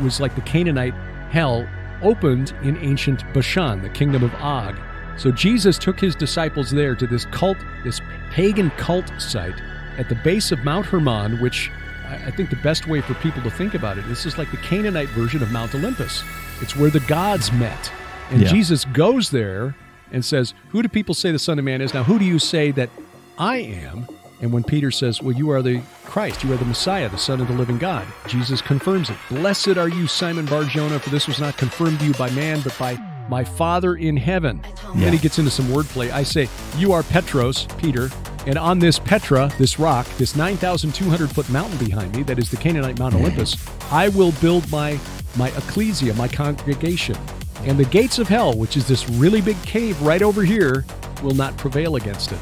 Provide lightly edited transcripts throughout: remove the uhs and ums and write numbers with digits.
was like the Canaanite hell opened in ancient Bashan, the kingdom of Og. So Jesus took his disciples there to this cult, this pagan cult site at the base of Mount Hermon, which I think the best way for people to think about it, this is like the Canaanite version of Mount Olympus. It's where the gods met. And Jesus goes there and says, who do people say the Son of Man is? Now, who do you say that I am? And when Peter says, well, you are the Christ, you are the Messiah, the Son of the living God, Jesus confirms it. Blessed are you, Simon Bar-Jonah, for this was not confirmed to you by man, but by my Father in heaven. Yeah. Then he gets into some wordplay. I say, you are Petros, Peter, and on this Petra, this rock, this 9,200-foot mountain behind me, that is the Canaanite Mount Olympus, I will build my ecclesia, my congregation. And the gates of hell, which is this really big cave right over here, will not prevail against it.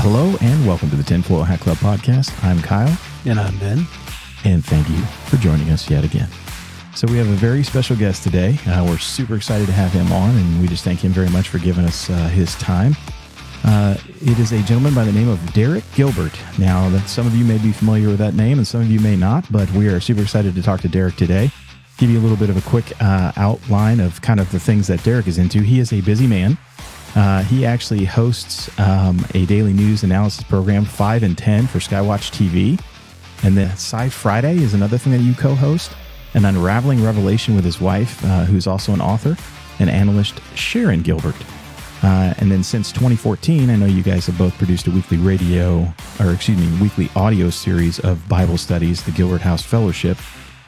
Hello and welcome to the Tinfoil Hat Club podcast. I'm Kyle. And I'm Ben. And thank you for joining us yet again. So we have a very special guest today. We're super excited to have him on, and we just thank him very much for giving us his time. It is a gentleman by the name of Derek Gilbert. Now, some of you may be familiar with that name and some of you may not, but we are super excited to talk to Derek today. Give you a little bit of a quick outline of kind of the things that Derek is into. He is a busy man. He actually hosts a daily news analysis program, 5 and 10, for Skywatch TV. And then Sci Friday is another thing that you co-host. An Unraveling Revelation with his wife, who's also an author, and analyst Sharon Gilbert. And then since 2014, I know you guys have both produced a weekly weekly audio series of Bible studies, the Gilbert House Fellowship.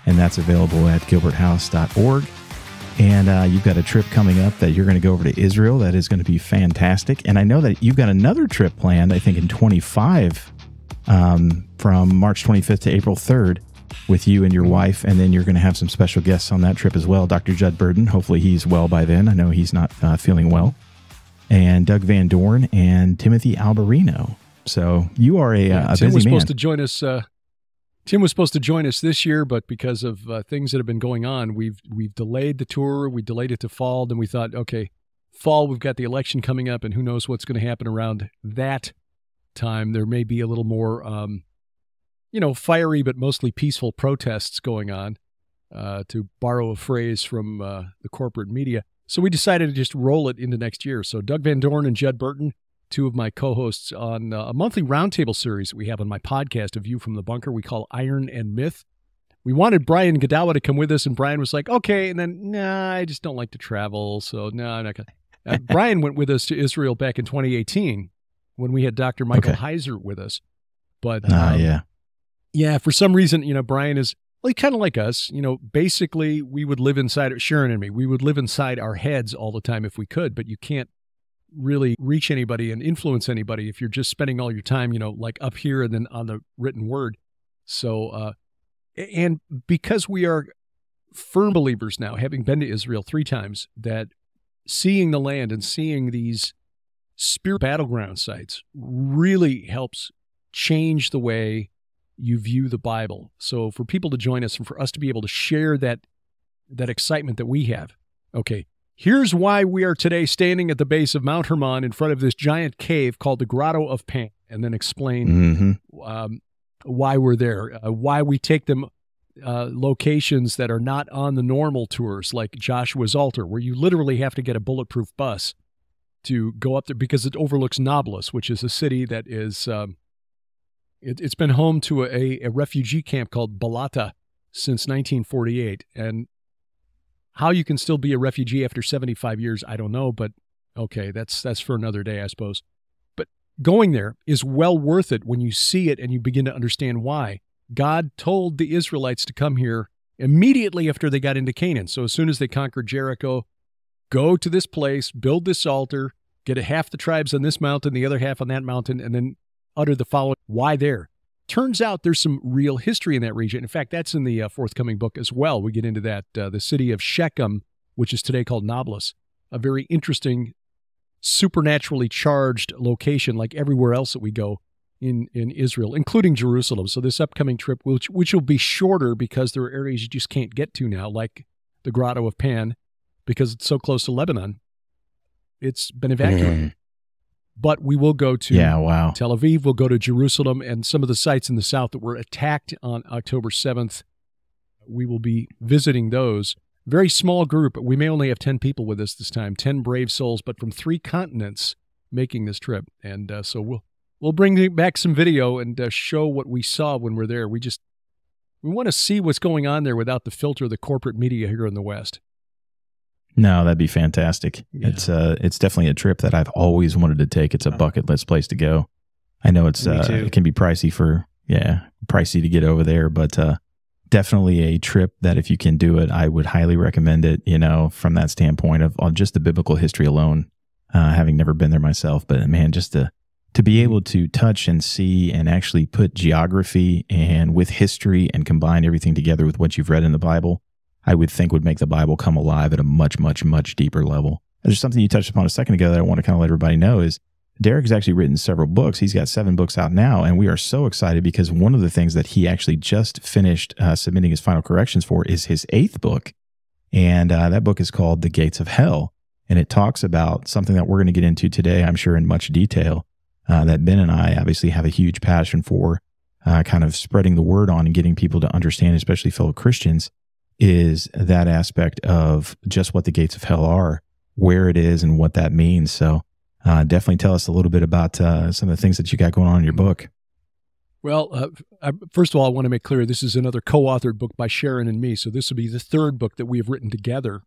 And that's available at gilberthouse.org. And you've got a trip coming up that you're going to go over to Israel. That is going to be fantastic. And I know that you've got another trip planned, I think in 25, from March 25th to April 3rd with you and your wife. And then you're going to have some special guests on that trip as well. Dr. Judd Burden, hopefully he's well by then. I know he's not feeling well. And Doug Van Dorn and Timothy Alberino. So you are a busy man. Tim was supposed to join us. Tim was supposed to join us this year, but because of things that have been going on, we've delayed the tour. We delayed it to fall. Then we thought, okay, fall, we've got the election coming up, and who knows what's going to happen around that time. There may be a little more, fiery but mostly peaceful protests going on, to borrow a phrase from the corporate media. So we decided to just roll it into next year. So Doug Van Dorn and Judd Burton, two of my co-hosts on a monthly roundtable series that we have on my podcast, A View from the Bunker, we call Iron and Myth. We wanted Brian Godawa to come with us, and Brian was like, okay, and then, nah, I just don't like to travel, so no, I'm not going to. Brian went with us to Israel back in 2018 when we had Dr. Michael Heiser with us. But, for some reason, Brian is kind of like us. Basically, we would live inside, Sharon and me, we would live inside our heads all the time if we could, but you can't really reach anybody and influence anybody if you're just spending all your time, like up here and then on the written word. So, and because we are firm believers now, having been to Israel 3 times, that seeing the land and seeing these spirit battleground sites really helps change the way you view the Bible. So for people to join us and for us to be able to share that excitement that we have, okay, here's why we are today standing at the base of Mount Hermon in front of this giant cave called the Grotto of Pan, and then explain why we're there, why we take them locations that are not on the normal tours, like Joshua's Altar, where you literally have to get a bulletproof bus to go up there because it overlooks Nablus, which is a city that is, it's been home to a refugee camp called Balata since 1948, and how you can still be a refugee after 75 years, I don't know, but okay, that's for another day, I suppose. But going there is well worth it when you see it and you begin to understand why. God told the Israelites to come here immediately after they got into Canaan. So as soon as they conquered Jericho, go to this place, build this altar, get half the tribes on this mountain, the other half on that mountain, and then utter the following, why there? Turns out there's some real history in that region. In fact, that's in the forthcoming book as well. We get into that. The city of Shechem, which is today called Nablus, a very interesting supernaturally charged location like everywhere else that we go in Israel, including Jerusalem. So this upcoming trip, which will be shorter because there are areas you just can't get to now, like the Grotto of Pan, because it's so close to Lebanon. It's been evacuated. But we will go to Tel Aviv, we'll go to Jerusalem, and some of the sites in the south that were attacked on October 7th, we will be visiting those. Very small group. We may only have 10 people with us this time, 10 brave souls, but from 3 continents making this trip. And so we'll bring back some video and show what we saw when we're there. We want to see what's going on there without the filter of the corporate media here in the West. No, that'd be fantastic. Yeah. It's definitely a trip that I've always wanted to take. It's a bucket list place to go. I know it can be pricey pricey to get over there, but definitely a trip that if you can do it, I would highly recommend it, from that standpoint of just the biblical history alone, having never been there myself. But man, just to be able to touch and see and actually put geography and with history and combine everything together with what you've read in the Bible, I would think would make the Bible come alive at a much, much, much deeper level. There's something you touched upon a second ago that I want to kind of let everybody know is Derek has actually written several books. He's got 7 books out now, and we are so excited because one of the things that he actually just finished submitting his final corrections for is his 8th book, and that book is called The Gates of Hell, and it talks about something that we're going to get into today, I'm sure in much detail, that Ben and I obviously have a huge passion for kind of spreading the word on and getting people to understand, especially fellow Christians, is that aspect of just what the gates of hell are, where it is, and what that means. So definitely tell us a little bit about some of the things that you got going on in your book. Well, first of all, I want to make clear this is another co-authored book by Sharon and me. So this will be the 3rd book that we have written together.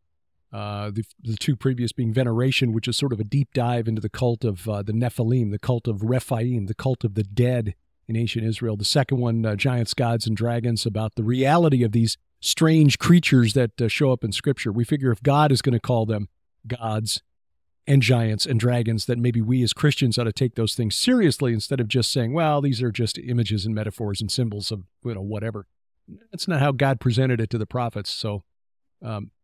The 2 previous being Veneration, which is sort of a deep dive into the cult of the Nephilim, the cult of Rephaim, the cult of the dead in ancient Israel. The second one, Giants, Gods, and Dragons, about the reality of these strange creatures that show up in Scripture. We figure if God is going to call them gods and giants and dragons, that maybe we as Christians ought to take those things seriously instead of just saying, well, these are just images and metaphors and symbols of whatever. That's not how God presented it to the prophets. So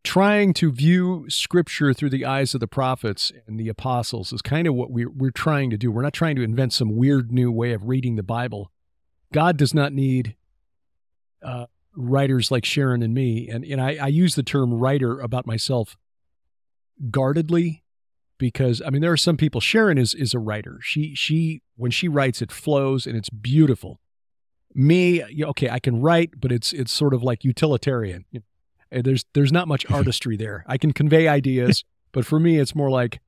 trying to view Scripture through the eyes of the prophets and the apostles is kind of what we're trying to do. We're not trying to invent some weird new way of reading the Bible. God does not need writers like Sharon and me, and I use the term writer about myself guardedly because, there are some people, Sharon is a writer. She when she writes, it flows and it's beautiful. Me, okay, I can write, but it's sort of like utilitarian. There's not much artistry there. I can convey ideas, but for me, it's more like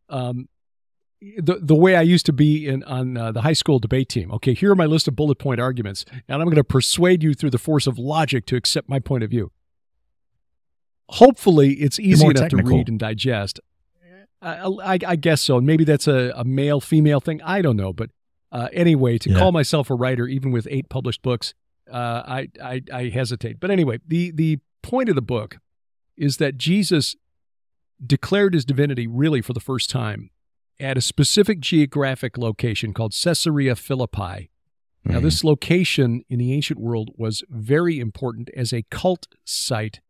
the way I used to be on the high school debate team. Okay, here are my list of bullet point arguments, and I'm going to persuade you through the force of logic to accept my point of view. Hopefully, it's easy enough to read and digest. I guess so. Maybe that's a male-female thing. I don't know. But anyway, to call myself a writer, even with 8 published books, I hesitate. But anyway, the point of the book is that Jesus declared his divinity really for the first time at a specific geographic location called Caesarea Philippi. Now, this location in the ancient world was very important as a cult site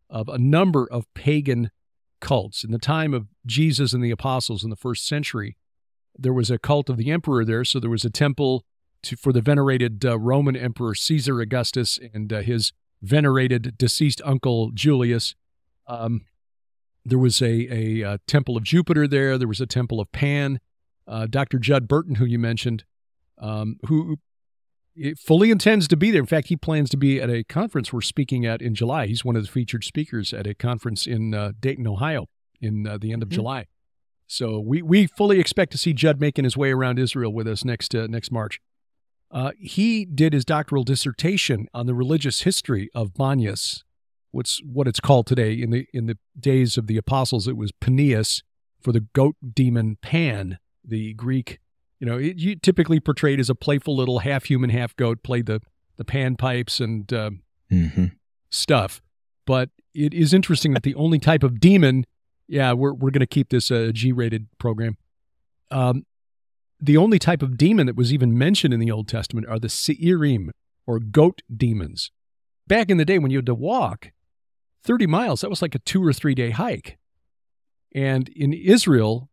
of a number of pagan cults. In the time of Jesus and the apostles in the 1st century, there was a cult of the emperor there, so there was a temple for the venerated Roman Emperor Caesar Augustus and his venerated deceased uncle Julius. There was a temple of Jupiter there. There was a temple of Pan. Dr. Judd Burton, who you mentioned, who fully intends to be there. In fact, he plans to be at a conference we're speaking at in July. He's one of the featured speakers at a conference in Dayton, Ohio, in the end of July. So we fully expect to see Judd making his way around Israel with us next March. He did his doctoral dissertation on the religious history of Banyas, what it's called today. In the days of the apostles, it was Paneas, for the goat demon Pan, the Greek. You typically portrayed as a playful little half human, half goat, played the pan pipes and stuff. But it is interesting that the only type of demon, we're going to keep this a G-rated program. The only type of demon that was even mentioned in the Old Testament are the Seirim, or goat demons. Back in the day when you had to walk 30 miles, that was like a 2 or 3 day hike. And in Israel,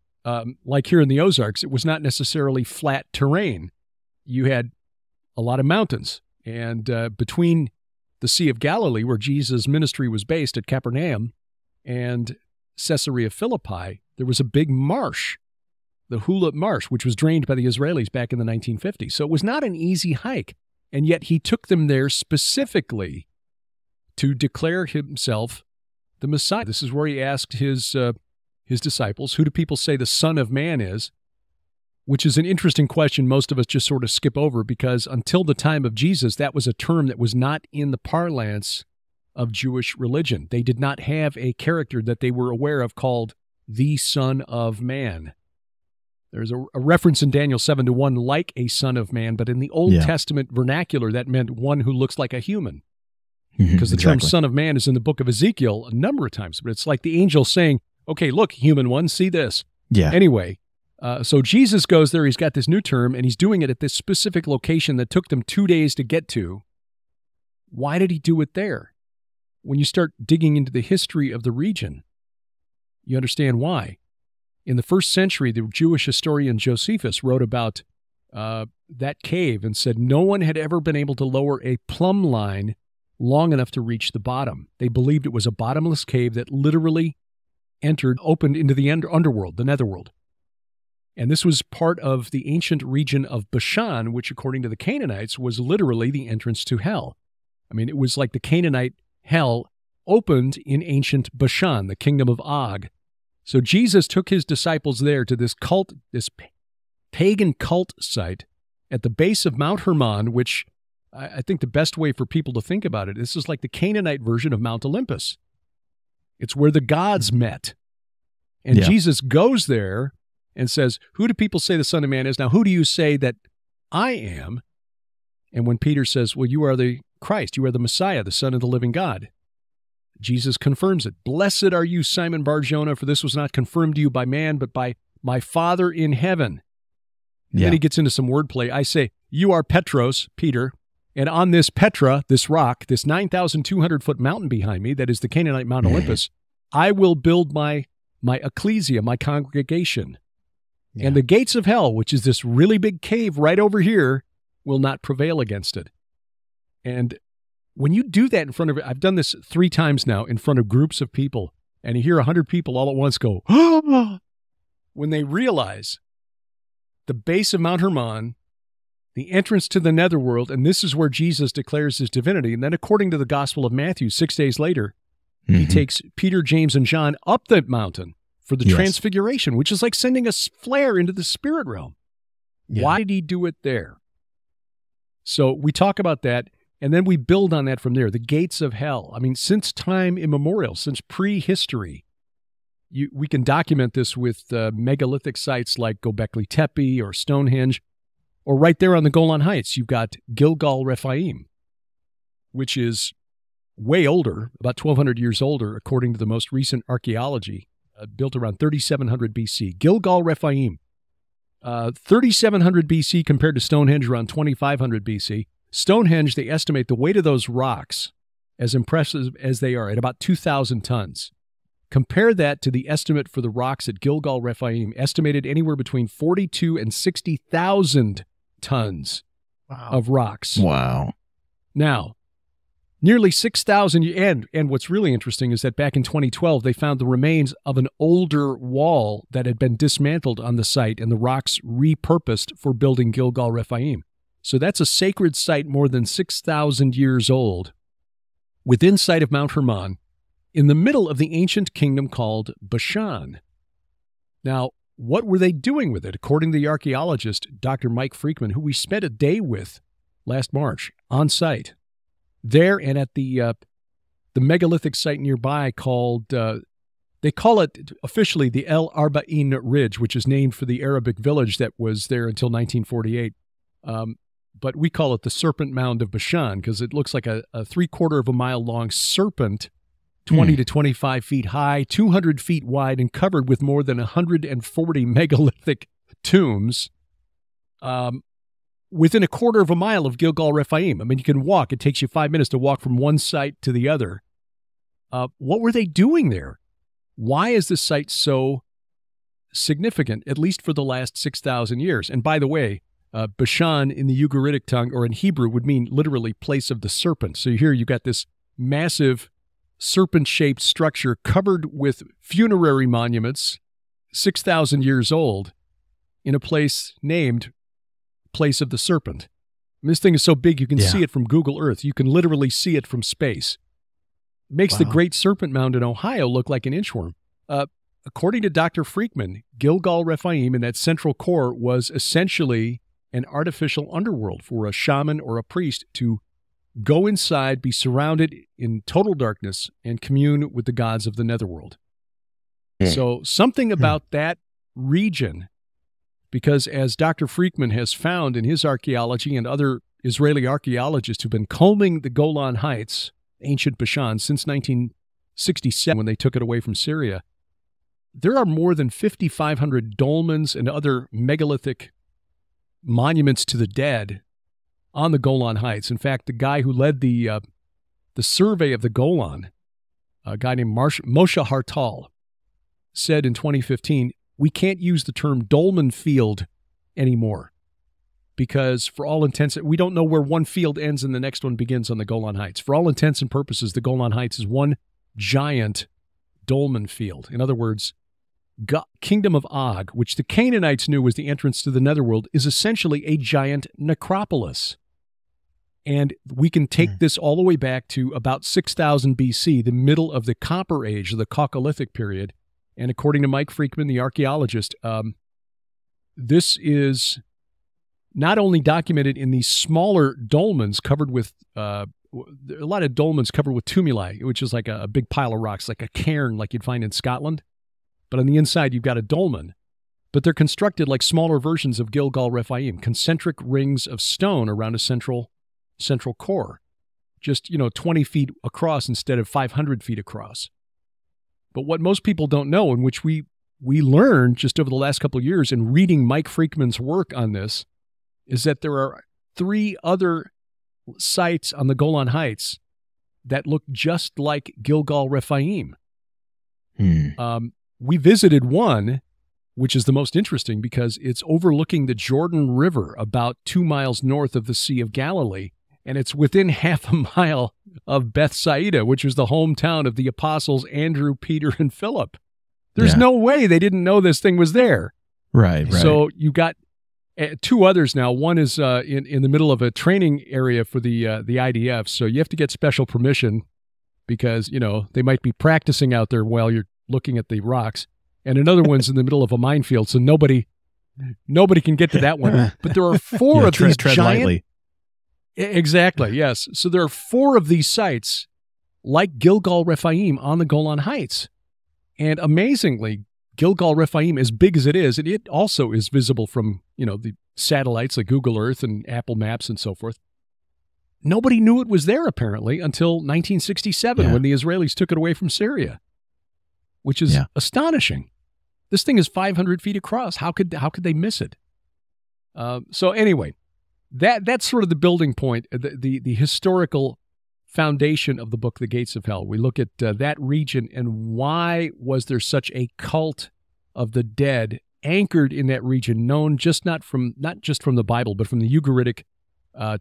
like here in the Ozarks, it was not necessarily flat terrain. You had a lot of mountains. And between the Sea of Galilee, where Jesus' ministry was based at Capernaum, and Caesarea Philippi, there was a big marsh, the Hulot Marsh, which was drained by the Israelis back in the 1950s. So it was not an easy hike. And yet he took them there specifically to declare himself the Messiah. This is where he asked his disciples, who do people say the Son of Man is? Which is an interesting question most of us just sort of skip over, because until the time of Jesus, that was a term that was not in the parlance of Jewish religion. They did not have a character that they were aware of called the Son of Man. There's a reference in Daniel 7:1, like a son of man, but in the Old Testament vernacular, that meant one who looks like a human. Because the term Son of Man is in the book of Ezekiel a number of times, but it's like the angel saying, okay, look, human one, see this. Yeah. Anyway, so Jesus goes there, he's got this new term, and he's doing it at this specific location that took them 2 days to get to. Why did he do it there? When you start digging into the history of the region, you understand why. In the first century, the Jewish historian Josephus wrote about that cave and said no one had ever been able to lower a plumb line long enough to reach the bottom. They believed it was a bottomless cave that literally opened into the underworld, the netherworld. And this was part of the ancient region of Bashan, which, according to the Canaanites, was literally the entrance to hell. I mean, it was like the Canaanite hell opened in ancient Bashan, the kingdom of Og. So Jesus took his disciples there to this cult, this pagan cult site at the base of Mount Hermon, which I think the best way for people to think about it, this is like the Canaanite version of Mount Olympus. It's where the gods met. And Jesus goes there and says, who do people say the Son of Man is? Now, who do you say that I am? And when Peter says, well, you are the Christ, you are the Messiah, the Son of the living God, Jesus confirms it. Blessed are you, Simon Bar-Jonah, for this was not confirmed to you by man, but by my Father in heaven. And then he gets into some wordplay. I say, you are Petros, Peter, and on this Petra, this rock, this 9,200-foot mountain behind me, that is the Canaanite Mount Olympus, I will build my ecclesia, my congregation. And the gates of hell, which is this really big cave right over here, will not prevail against it. And when you do that in front of, I've done this 3 times now in front of groups of people, and you hear 100 people all at once go, ah! When they realize the base of Mount Hermon, the entrance to the netherworld, and this is where Jesus declares his divinity. And then according to the Gospel of Matthew, 6 days later, he takes Peter, James, and John up the mountain for the transfiguration, which is like sending a flare into the spirit realm. Why did he do it there? So we talk about that, and then we build on that from there. The gates of hell. I mean, since time immemorial, since prehistory, we can document this with megalithic sites like Göbekli Tepe or Stonehenge, or right there on the Golan Heights, you've got Gilgal Rephaim, which is way older, about 1,200 years older, according to the most recent archaeology, built around 3,700 BC. Gilgal Rephaim, 3,700 BC compared to Stonehenge around 2,500 BC. Stonehenge, they estimate the weight of those rocks, as impressive as they are, at about 2,000 tons. Compare that to the estimate for the rocks at Gilgal Rephaim, estimated anywhere between 42 and 60,000 tons of rocks. Wow. Now, nearly 6,000, and what's really interesting is that back in 2012, they found the remains of an older wall that had been dismantled on the site and the rocks repurposed for building Gilgal Rephaim. So that's a sacred site more than 6,000 years old, within sight of Mount Hermon, in the middle of the ancient kingdom called Bashan. Now, what were they doing with it? According to the archaeologist, Dr. Mike Freakman, who we spent a day with last March on site, there and at the megalithic site nearby called, they call it officially the El Arba'in Ridge, which is named for the Arabic village that was there until 1948. But we call it the Serpent Mound of Bashan because it looks like a 3/4 of a mile long serpent, 20 to 25 feet high, 200 feet wide, and covered with more than 140 megalithic tombs within 1/4 of a mile of Gilgal Rephaim. I mean, you can walk. It takes you 5 minutes to walk from one site to the other. What were they doing there? Why is this site so significant, at least for the last 6,000 years. And by the way, Bashan in the Ugaritic tongue or in Hebrew would mean literally place of the serpent. So here you got this massive serpent-shaped structure covered with funerary monuments, 6,000 years old, in a place named Place of the Serpent. And this thing is so big you can see it from Google Earth. You can literally see it from space. It makes the Great Serpent Mound in Ohio look like an inchworm. According to Dr. Freakman, Gilgal Rephaim in that central core was essentially an artificial underworld for a shaman or a priest to go inside, be surrounded in total darkness, and commune with the gods of the netherworld. So something about that region, because as Dr. Freakman has found in his archaeology and other Israeli archaeologists who've been combing the Golan Heights, ancient Bashan, since 1967 when they took it away from Syria, there are more than 5,500 dolmens and other megalithic monuments to the dead on the Golan Heights. In fact, the guy who led the survey of the Golan, a guy named Moshe Hartal, said in 2015, we can't use the term dolmen field anymore because for all intents, we don't know where one field ends and the next one begins on the Golan Heights. For all intents and purposes, the Golan Heights is one giant dolmen field. In other words, Kingdom of Og, which the Canaanites knew was the entrance to the netherworld, is essentially a giant necropolis. And we can take this all the way back to about 6,000 BC, the middle of the Copper Age, the Chalcolithic period. And according to Mike Freakman, the archaeologist, this is not only documented in these smaller dolmens covered with, a lot of dolmens covered with tumuli, which is like a big pile of rocks, like a cairn like you'd find in Scotland. But on the inside, you've got a dolmen. But they're constructed like smaller versions of Gilgal Rephaim, concentric rings of stone around a central core, just, 20 feet across instead of 500 feet across. But what most people don't know, and which we learned just over the last couple of years in reading Mike Freakman's work on this, is that there are 3 other sites on the Golan Heights that look just like Gilgal Rephaim. We visited one, which is the most interesting because it's overlooking the Jordan River about 2 miles north of the Sea of Galilee, and it's within half a mile of Bethsaida, which was the hometown of the apostles Andrew, Peter, and Philip. There's no way they didn't know this thing was there. Right. So you got 2 others now. One is in the middle of a training area for the IDF, so you have to get special permission because, they might be practicing out there while you're looking at the rocks. And another one's in the middle of a minefield, so nobody can get to that one. But there are 4 of these giant... lightly. Exactly, yes. So there are 4 of these sites like Gilgal Rephaim on the Golan Heights. And amazingly, Gilgal Rephaim, as big as it is, and it also is visible from, the satellites like Google Earth and Apple Maps and so forth. Nobody knew it was there, apparently, until 1967 when the Israelis took it away from Syria, which is astonishing. This thing is 500 feet across. How could they miss it? So anyway, that's sort of the building point, the historical foundation of the book, The Gates of Hell. We look at that region and why was there such a cult of the dead anchored in that region, known not just from the Bible, but from the Ugaritic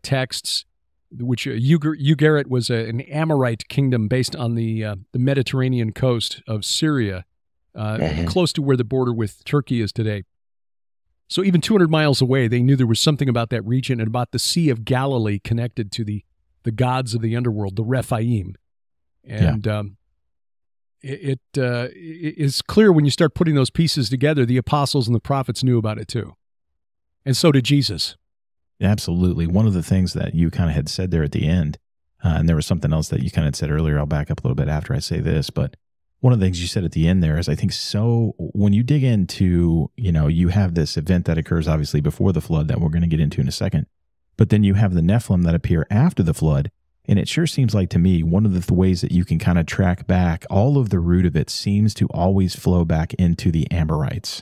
texts, which Ugarit was an Amorite kingdom based on the Mediterranean coast of Syria, close to where the border with Turkey is today. So even 200 miles away, they knew there was something about that region and about the Sea of Galilee connected to the gods of the underworld, the Rephaim. And it is clear when you start putting those pieces together, the apostles and the prophets knew about it too. And so did Jesus. Absolutely. One of the things that you kind of had said there at the end, and there was something else that you kind of said earlier, I'll back up a little bit after I say this, but one of the things you said at the end there is, I think, so when you dig into, you have this event that occurs obviously before the flood that we're going to get into in a second, but then you have the Nephilim that appear after the flood. And it sure seems like to me, one of the ways that you can kind of track back, all of the root of it seems to always flow back into the Amorites.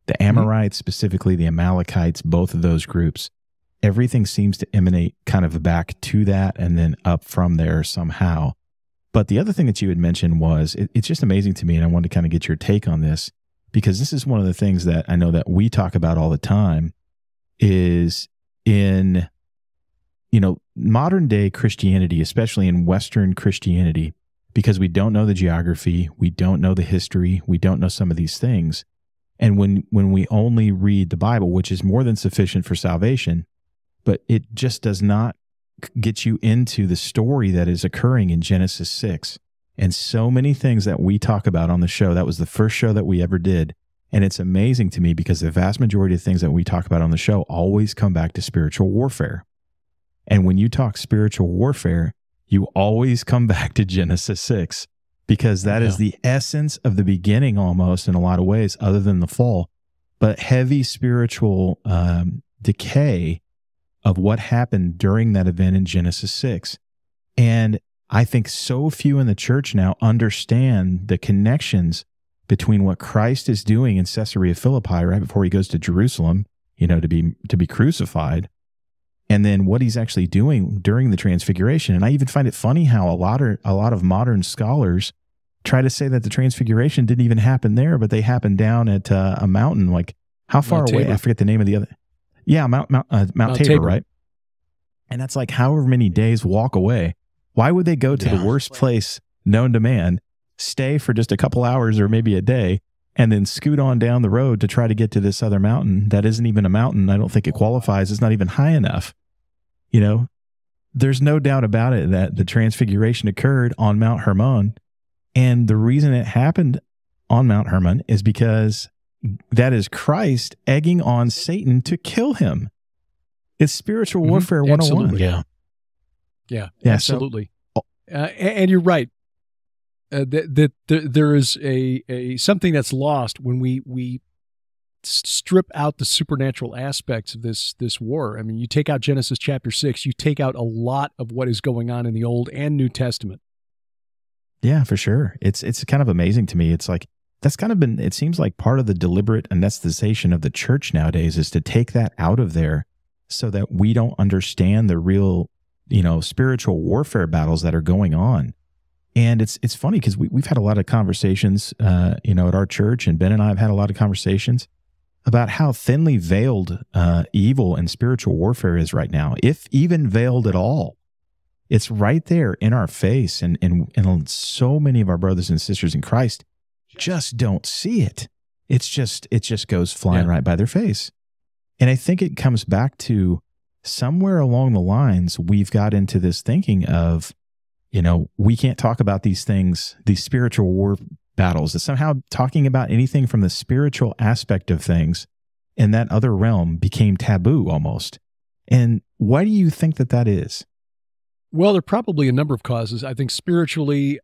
The Amorites, specifically the Amalekites, both of those groups, everything seems to emanate kind of back to that and then up from there somehow. But the other thing that you had mentioned was, it's just amazing to me, and I wanted to kind of get your take on this, because this is one of the things that I know that we talk about all the time is in, modern day Christianity, especially in Western Christianity, because we don't know the geography, we don't know the history, we don't know some of these things. And when we only read the Bible, which is more than sufficient for salvation, but it just does not get you into the story that is occurring in Genesis 6. And so many things that we talk about on the show, that was the first show that we ever did. And it's amazing to me because the vast majority of things that we talk about on the show always come back to spiritual warfare. And when you talk spiritual warfare, you always come back to Genesis 6, because that is the essence of the beginning almost in a lot of ways, other than the fall, but heavy spiritual decay of what happened during that event in Genesis 6. And I think so few in the church now understand the connections between what Christ is doing in Caesarea Philippi right before he goes to Jerusalem, to be crucified, and then what he's actually doing during the transfiguration. And I even find it funny how a lot of modern scholars try to say that the transfiguration didn't even happen there, but they happened down at a mountain. Like, how far Mount away? Tabor. I forget the name of the other. Yeah, Mount Tabor, right? And that's like however many days walk away. Why would they go to the worst place known to man, stay for just a couple hours or maybe a day, and then scoot on down the road to try to get to this other mountain that isn't even a mountain? I don't think it qualifies. It's not even high enough. There's no doubt about it that the transfiguration occurred on Mount Hermon. And the reason it happened on Mount Hermon is because that is Christ egging on Satan to kill him. It's spiritual warfare 101. Absolutely. Yeah, absolutely. And you're right. That there is a something that's lost when we strip out the supernatural aspects of this war. I mean, you take out Genesis chapter 6, you take out a lot of what is going on in the Old and New Testament. Yeah, for sure. It's kind of amazing to me. It's like that's kind of been, it seems like part of the deliberate anesthetization of the church nowadays is to take that out of there so that we don't understand the real, spiritual warfare battles that are going on. And it's funny because we've had a lot of conversations, at our church, and Ben and I have had a lot of conversations about how thinly veiled evil and spiritual warfare is right now, if even veiled at all. It's right there in our face, and so many of our brothers and sisters in Christ just don't see it. It just goes flying right by their face. And I think it comes back to somewhere along the lines, we've got into this thinking of, we can't talk about these things, these spiritual war battles, that somehow talking about anything from the spiritual aspect of things in that other realm became taboo almost. And why do you think that is? Well, there are probably a number of causes. I think spiritually,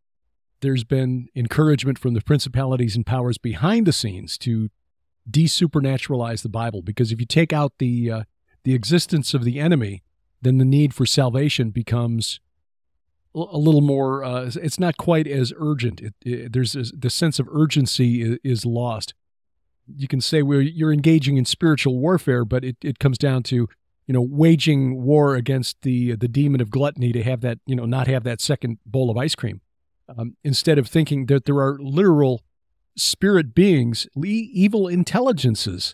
there's been encouragement from the principalities and powers behind the scenes to de-supernaturalize the Bible, because if you take out the existence of the enemy, then the need for salvation becomes a little more, it's not quite as urgent. The sense of urgency is lost. You can say you're engaging in spiritual warfare, but it comes down to, waging war against the demon of gluttony to have that, not have that second bowl of ice cream. Instead of thinking that there are literal spirit beings, evil intelligences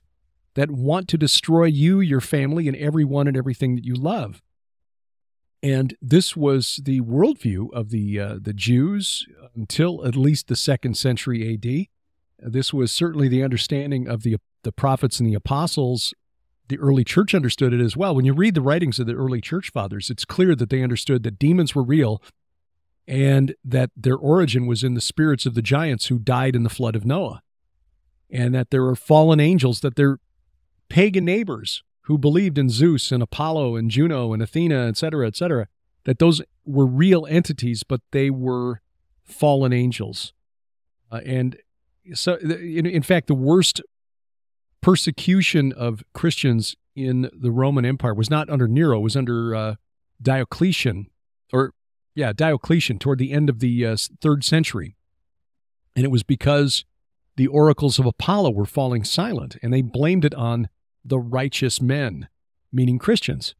that want to destroy you, your family, and everyone and everything that you love. And this was the worldview of the Jews until at least the 2nd century A.D. This was certainly the understanding of the prophets and the apostles. The early church understood it as well. When you read the writings of the early church fathers, it's clear that they understood that demons were real and that their origin was in the spirits of the giants who died in the flood of Noah, and that there were fallen angels, that they're pagan neighbors who believed in Zeus and Apollo and Juno and Athena, et cetera, that those were real entities, but they were fallen angels. And so, in fact, the worst persecution of Christians in the Roman Empire was not under Nero, it was under Diocletian toward the end of the 3rd century. And it was because the oracles of Apollo were falling silent, and they blamed it on the righteous men, meaning Christians.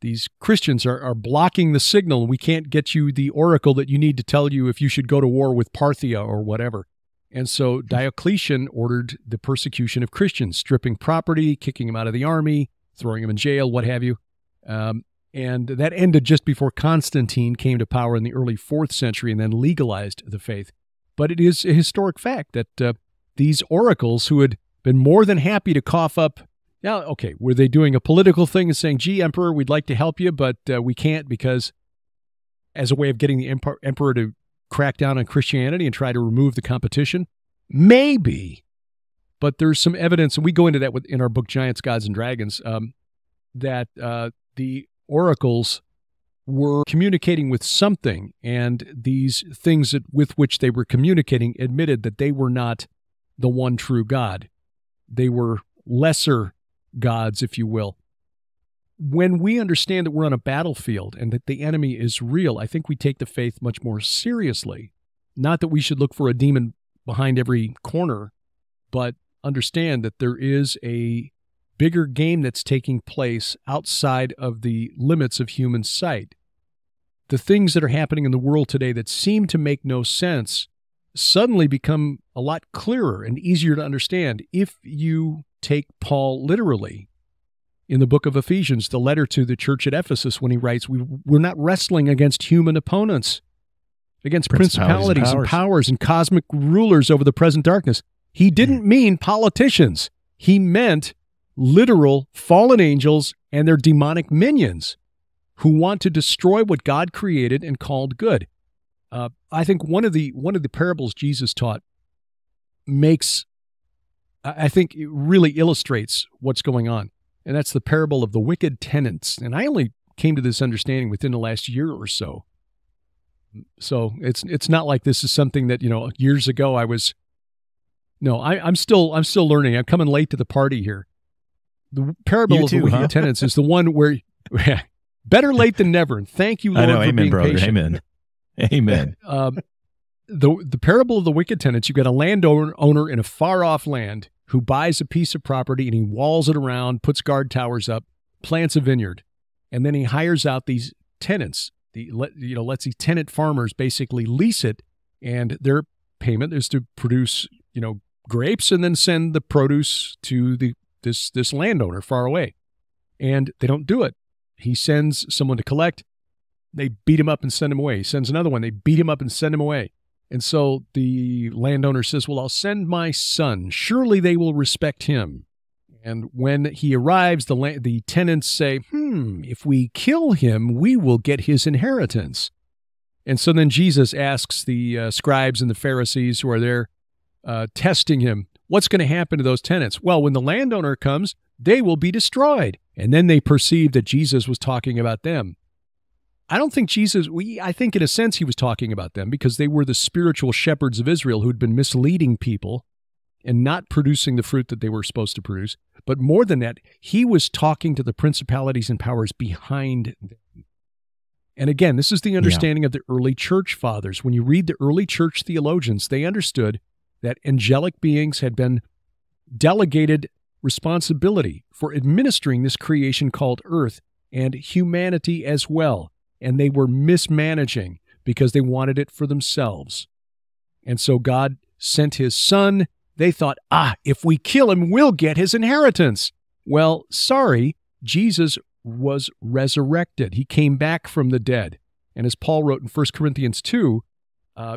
These Christians are blocking the signal. We can't get you the oracle that you need to tell you if you should go to war with Parthia or whatever. And so Diocletian ordered the persecution of Christians, stripping property, kicking them out of the army, throwing them in jail, what have you. And that ended just before Constantine came to power in the early 4th century and then legalized the faith. But it is a historic fact that these oracles, who had been more than happy to cough up, now, okay, were they doing a political thing and saying, gee, Emperor, we'd like to help you, but we can't because as a way of getting the emperor to crack down on Christianity and try to remove the competition? Maybe. But there's some evidence, and we go into that in our book, Giants, Gods, and Dragons, that the oracles were communicating with something, and these things with which they were communicating admitted that they were not the one true God. They were lesser gods, if you will. When we understand that we're on a battlefield and that the enemy is real, I think we take the faith much more seriously. Not that we should look for a demon behind every corner, but understand that there is a bigger game that's taking place outside of the limits of human sight. The things that are happening in the world today that seem to make no sense suddenly become a lot clearer and easier to understand if you take Paul literally. In the book of Ephesians, the letter to the church at Ephesus, when he writes, we're not wrestling against human opponents, against principalities and powers and cosmic rulers over the present darkness. He didn't mean politicians. He meant literal fallen angels and their demonic minions who want to destroy what God created and called good. I think one of the parables Jesus taught I think it really illustrates what's going on. And that's the parable of the wicked tenants. And I only came to this understanding within the last year or so. So it's not like this is something that, years ago I'm still learning. I'm coming late to the party here. The parable of the wicked tenants is the one where better late than never. And thank you, Lord, I know, for amen, being brother. patient. Amen. Amen. The parable of the wicked tenants, you've got a landowner in a far-off land who buys a piece of property and he walls it around, puts guard towers up, plants a vineyard, and then he hires out these tenants. Lets these tenant farmers basically lease it, and their payment is to produce, grapes and then send the produce to this landowner far away. And they don't do it. He sends someone to collect. They beat him up and send him away. He sends another one. They beat him up and send him away. And so the landowner says, well, I'll send my son. Surely they will respect him. And when he arrives, the tenants say, if we kill him, we will get his inheritance. And so then Jesus asks the scribes and the Pharisees who are there testing him, what's going to happen to those tenants? Well, when the landowner comes, they will be destroyed. And then they perceived that Jesus was talking about them. I don't think I think in a sense he was talking about them because they were the spiritual shepherds of Israel who'd been misleading people and not producing the fruit that they were supposed to produce. But more than that, he was talking to the principalities and powers behind them. And again, this is the understanding of the early church fathers. When you read the early church theologians, they understood that angelic beings had been delegated responsibility for administering this creation called earth and humanity as well. And they were mismanaging because they wanted it for themselves. And so God sent his son. They thought, if we kill him, we'll get his inheritance. Well, sorry, Jesus was resurrected. He came back from the dead. And as Paul wrote in 1 Corinthians 2,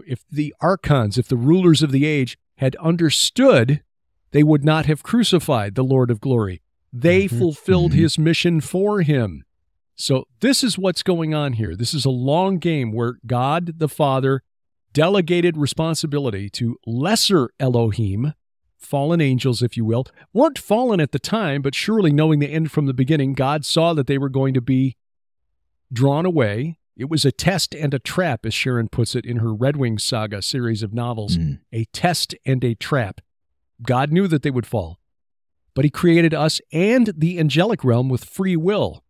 if the archons, if the rulers of the age had understood, they would not have crucified the Lord of glory. They fulfilled his mission for him. So this is what's going on here. This is a long game where God the Father delegated responsibility to lesser Elohim, fallen angels, if you will. Weren't fallen at the time, but surely knowing the end from the beginning, God saw that they were going to be drawn away. It was a test and a trap, as Sharon puts it in her Red Wings Saga series of novels. A test and a trap. God knew that they would fall, but he created us and the angelic realm with free will.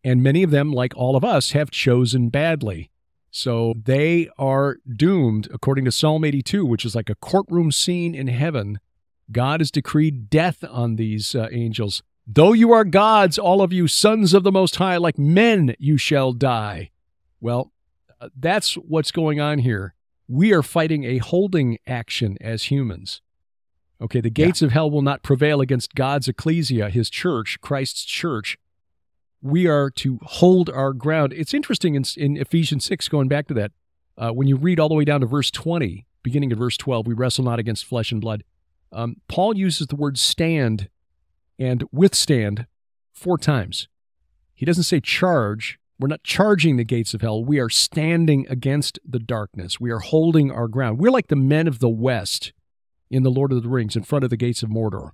And many of them, like all of us, have chosen badly. So they are doomed, according to Psalm 82, which is like a courtroom scene in heaven. God has decreed death on these angels. Though you are gods, all of you sons of the Most High, like men you shall die. Well, that's what's going on here. We are fighting a holding action as humans. Okay, the gates of hell will not prevail against God's ecclesia, his church, Christ's church. We are to hold our ground. It's interesting in Ephesians 6, going back to that, when you read all the way down to verse 20, beginning at verse 12, we wrestle not against flesh and blood. Paul uses the word stand and withstand 4 times. He doesn't say charge. We're not charging the gates of hell. We are standing against the darkness. We are holding our ground. We're like the men of the West in the Lord of the Rings in front of the gates of Mordor.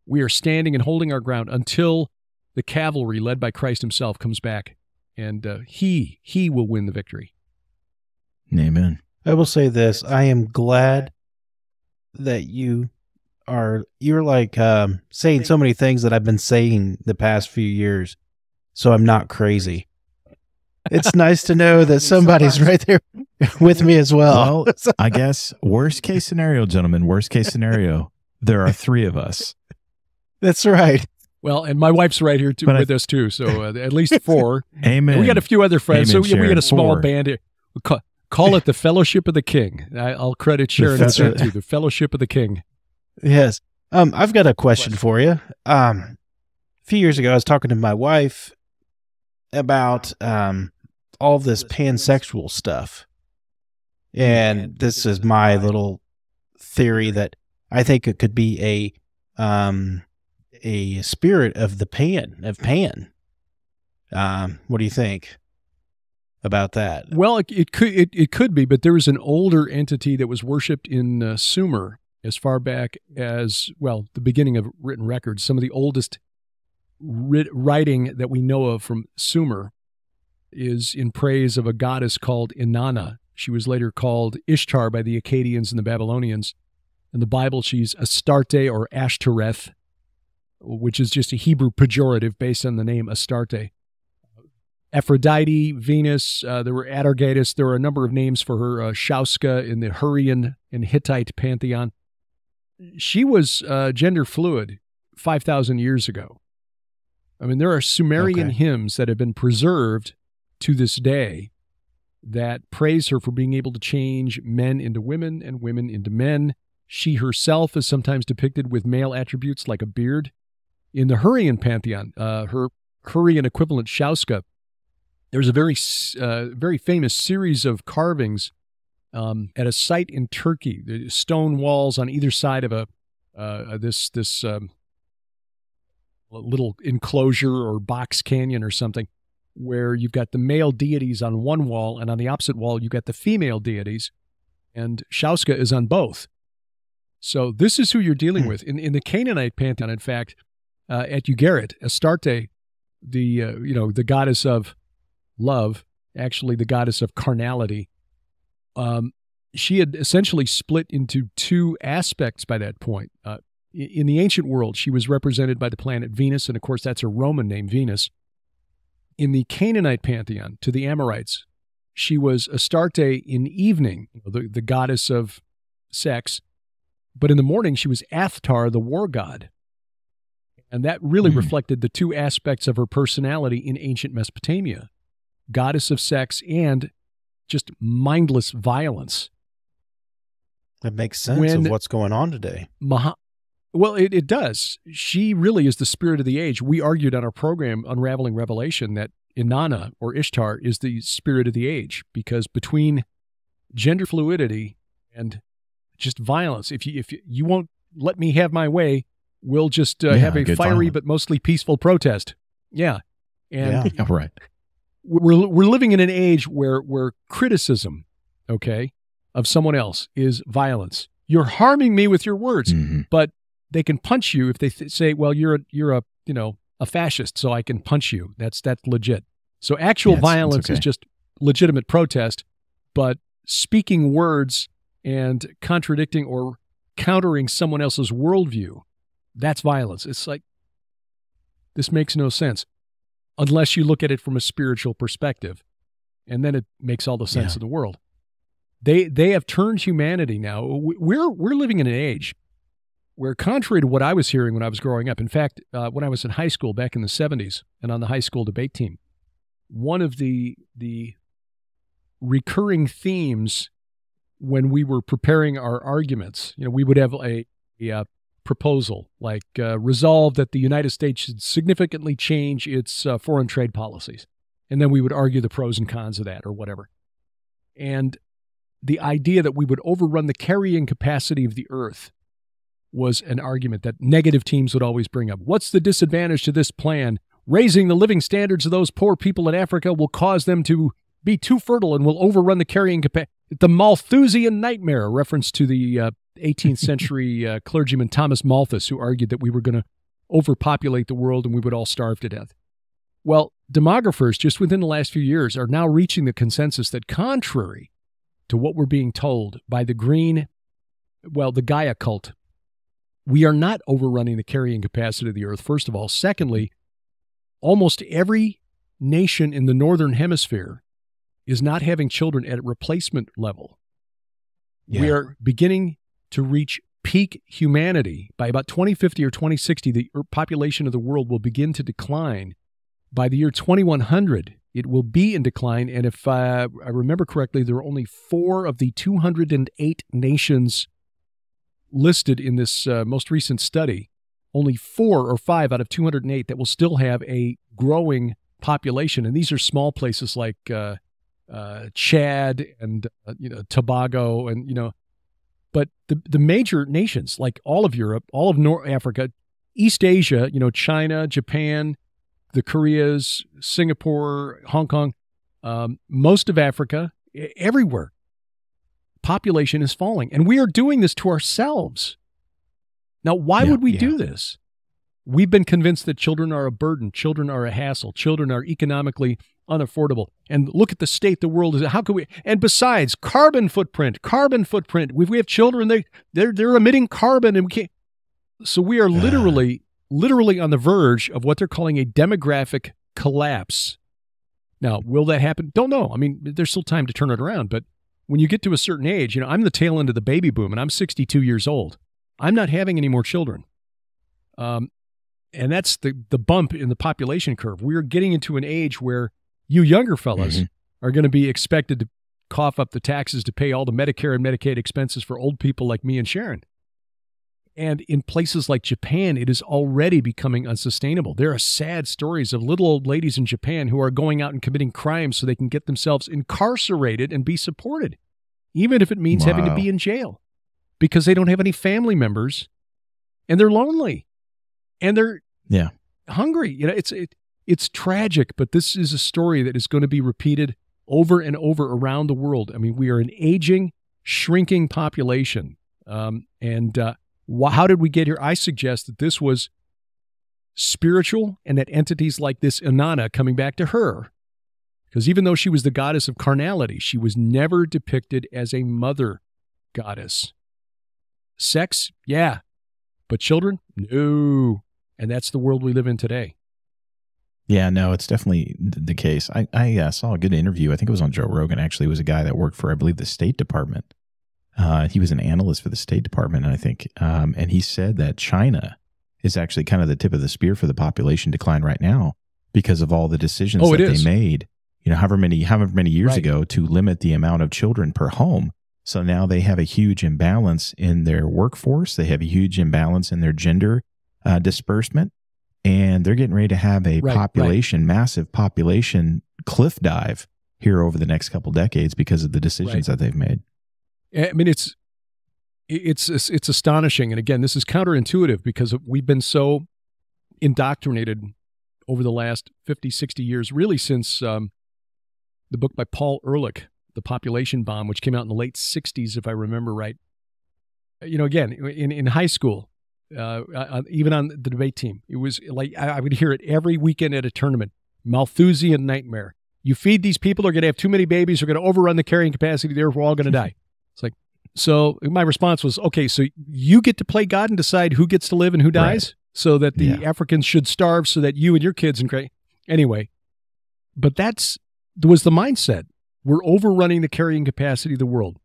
We are standing and holding our ground until the cavalry led by Christ himself comes back, and he will win the victory. Amen. I will say this. I am glad that you're like saying so many things that I've been saying the past few years, so I'm not crazy. It's nice to know that somebody's right there with me as well. Well, I guess worst case scenario, gentlemen, worst case scenario, there are 3 of us. That's right. Well, and my wife's right here with us too, so at least 4. Amen. And we got a few other friends, Amen, so we got a small 4. band here. Call it the Fellowship of the King. I'll credit Sharon and that too, the Fellowship of the King. Yes. I've got a question for you. A few years ago, I was talking to my wife about all this pansexual stuff. And this is my little theory that I think it could be a spirit of Pan. What do you think about that? Well, it could be, but there was an older entity that was worshipped in Sumer as far back as, well, the beginning of written records. Some of the oldest writing that we know of from Sumer is in praise of a goddess called Inanna. She was later called Ishtar by the Akkadians and the Babylonians. In the Bible, she's Astarte or Ashtoreth, which is just a Hebrew pejorative based on the name Astarte. Aphrodite, Venus, there were Atargatis. There were a number of names for her, Shauska in the Hurrian and Hittite pantheon. She was gender fluid 5,000 years ago. I mean, there are Sumerian hymns that have been preserved to this day that praise her for being able to change men into women and women into men. She herself is sometimes depicted with male attributes like a beard. In the Hurrian pantheon, her Hurrian equivalent Shauska, there's a very famous series of carvings at a site in Turkey. The stone walls on either side of this little enclosure or box canyon or something, where you've got the male deities on one wall, and on the opposite wall you've got the female deities, and Shauska is on both. So this is who you're dealing with. In the Canaanite pantheon, in fact, at Ugarit, Astarte, the goddess of love, actually the goddess of carnality, she had essentially split into 2 aspects by that point. In the ancient world, she was represented by the planet Venus, and of course that's her Roman name, Venus. In the Canaanite pantheon, to the Amorites, she was Astarte in evening, the goddess of sex, but in the morning she was Athtar, the war god. And that really reflected the 2 aspects of her personality in ancient Mesopotamia: goddess of sex and just mindless violence. That makes sense of what's going on today. Well, it does. She really is the spirit of the age. We argued on our program, Unraveling Revelation, that Inanna, or Ishtar, is the spirit of the age, because between gender fluidity and just violence, if you won't let me have my way, we'll just have a fiery but mostly peaceful protest. Yeah. And right. We're living in an age where criticism, of someone else is violence. You're harming me with your words, but they can punch you if they say, "Well, you're a fascist, so I can punch you." That's legit. So actual violence is just legitimate protest, but speaking words and contradicting or countering someone else's worldview, that's violence. It's like, this makes no sense unless you look at it from a spiritual perspective, and then it makes all the sense in the world. They have turned humanity now. We're living in an age where, contrary to what I was hearing when I was growing up, in fact, when I was in high school back in the 70s and on the high school debate team, one of the recurring themes when we were preparing our arguments, we would have a proposal like resolve that the United States should significantly change its foreign trade policies. And then we would argue the pros and cons of that or whatever. And the idea that we would overrun the carrying capacity of the earth was an argument that negative teams would always bring up. What's the disadvantage to this plan? Raising the living standards of those poor people in Africa will cause them to be too fertile and will overrun the carrying capacity. The Malthusian nightmare, a reference to the 18th century clergyman Thomas Malthus, who argued that we were going to overpopulate the world and we would all starve to death. Well, demographers just within the last few years are now reaching the consensus that contrary to what we're being told by the the Gaia cult, we are not overrunning the carrying capacity of the earth, first of all. Secondly, almost every nation in the northern hemisphere is not having children at replacement level. Yeah. We are beginning to reach peak humanity. By about 2050 or 2060, the population of the world will begin to decline. By the year 2100, it will be in decline. And if I remember correctly, there are only 4 of the 208 nations listed in this most recent study, only 4 or 5 out of 208 that will still have a growing population. And these are small places like Chad and Tobago and but the major nations like all of Europe, all of North Africa, East Asia, China, Japan, the Koreas, Singapore, Hong Kong, most of Africa, everywhere, population is falling. And we are doing this to ourselves. Now, why would we do this? We've been convinced that children are a burden, children are a hassle, children are economically unaffordable. And look at the state the world is. How can we? And besides, carbon footprint. If we have children, they're emitting carbon, and we can't. So we are literally on the verge of what they're calling a demographic collapse. Now, will that happen? Don't know. I mean, there's still time to turn it around. But when you get to a certain age, I'm the tail end of the baby boom, and I'm 62 years old. I'm not having any more children. And that's the bump in the population curve. We're getting into an age where you younger fellas are going to be expected to cough up the taxes to pay all the Medicare and Medicaid expenses for old people like me and Sharon. And in places like Japan, it is already becoming unsustainable. There are sad stories of little old ladies in Japan who are going out and committing crimes so they can get themselves incarcerated and be supported, even if it means having to be in jail because they don't have any family members and they're lonely and they're hungry. It's tragic, but this is a story that is going to be repeated over and over around the world. I mean, we are an aging, shrinking population. How did we get here? I suggest that this was spiritual and that entities like this Inanna coming back to her, because even though she was the goddess of carnality, she was never depicted as a mother goddess. Sex, yeah, but children, no. And that's the world we live in today. Yeah, no, it's definitely the case. I saw a good interview. I think it was on Joe Rogan, actually. It was a guy that worked for, I believe, the State Department. He was an analyst for the State Department, I think. And he said that China is actually kind of the tip of the spear for the population decline right now because of all the decisions that they made, however many years ago to limit the amount of children per home. So now they have a huge imbalance in their workforce. They have a huge imbalance in their gender disbursement. And they're getting ready to have a massive population cliff dive here over the next couple decades because of the decisions that they've made. I mean, it's astonishing. And again, this is counterintuitive because we've been so indoctrinated over the last 50, 60 years, really since the book by Paul Ehrlich, The Population Bomb, which came out in the late 60s, if I remember right. Again, in high school, even on the debate team, it was like I would hear it every weekend at a tournament. Malthusian nightmare. You feed these people, they're going to have too many babies, they're going to overrun the carrying capacity, therefore we're all going to die. It's like, so my response was, okay, so you get to play God and decide who gets to live and who dies, so that the Africans should starve so that you and your kids anyway. But was the mindset. We're overrunning the carrying capacity of the world.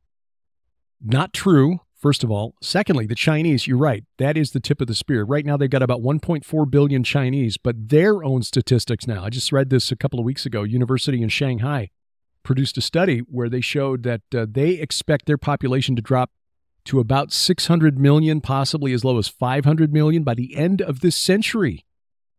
Not true. First of all. Secondly, the Chinese, you're right. That is the tip of the spear. Right now, they've got about 1.4 billion Chinese, but their own statistics now. I just read this a couple of weeks ago, University in Shanghai produced a study where they showed that they expect their population to drop to about 600 million, possibly as low as 500 million by the end of this century.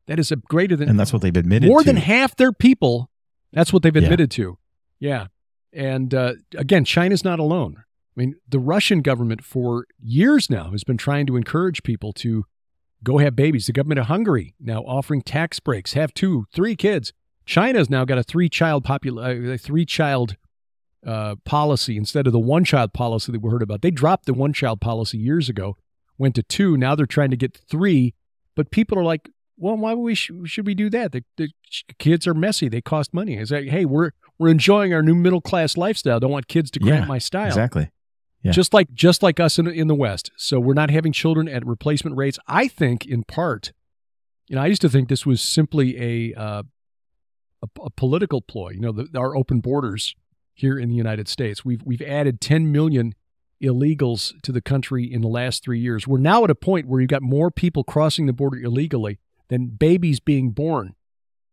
That is greater than... And that's what they've admitted more to. than half their people, that's what they've admitted to. Yeah. And again, China's not alone. I mean, the Russian government for years now has been trying to encourage people to go have babies. The government of Hungary now offering tax breaks, have 2, 3 kids. China's now got a 3-child policy instead of the 1-child policy that we heard about. They dropped the 1-child policy years ago, went to 2. Now they're trying to get 3. But people are like, well, why should we do that? The kids are messy. They cost money. It's like, hey, we're enjoying our new middle-class lifestyle. Don't want kids to cramp my style. Exactly. Yeah. Just like us in the West. So we're not having children at replacement rates. I think in part, I used to think this was simply a political ploy. Our open borders here in the United States. We've added 10 million illegals to the country in the last 3 years. We're now at a point where you've got more people crossing the border illegally than babies being born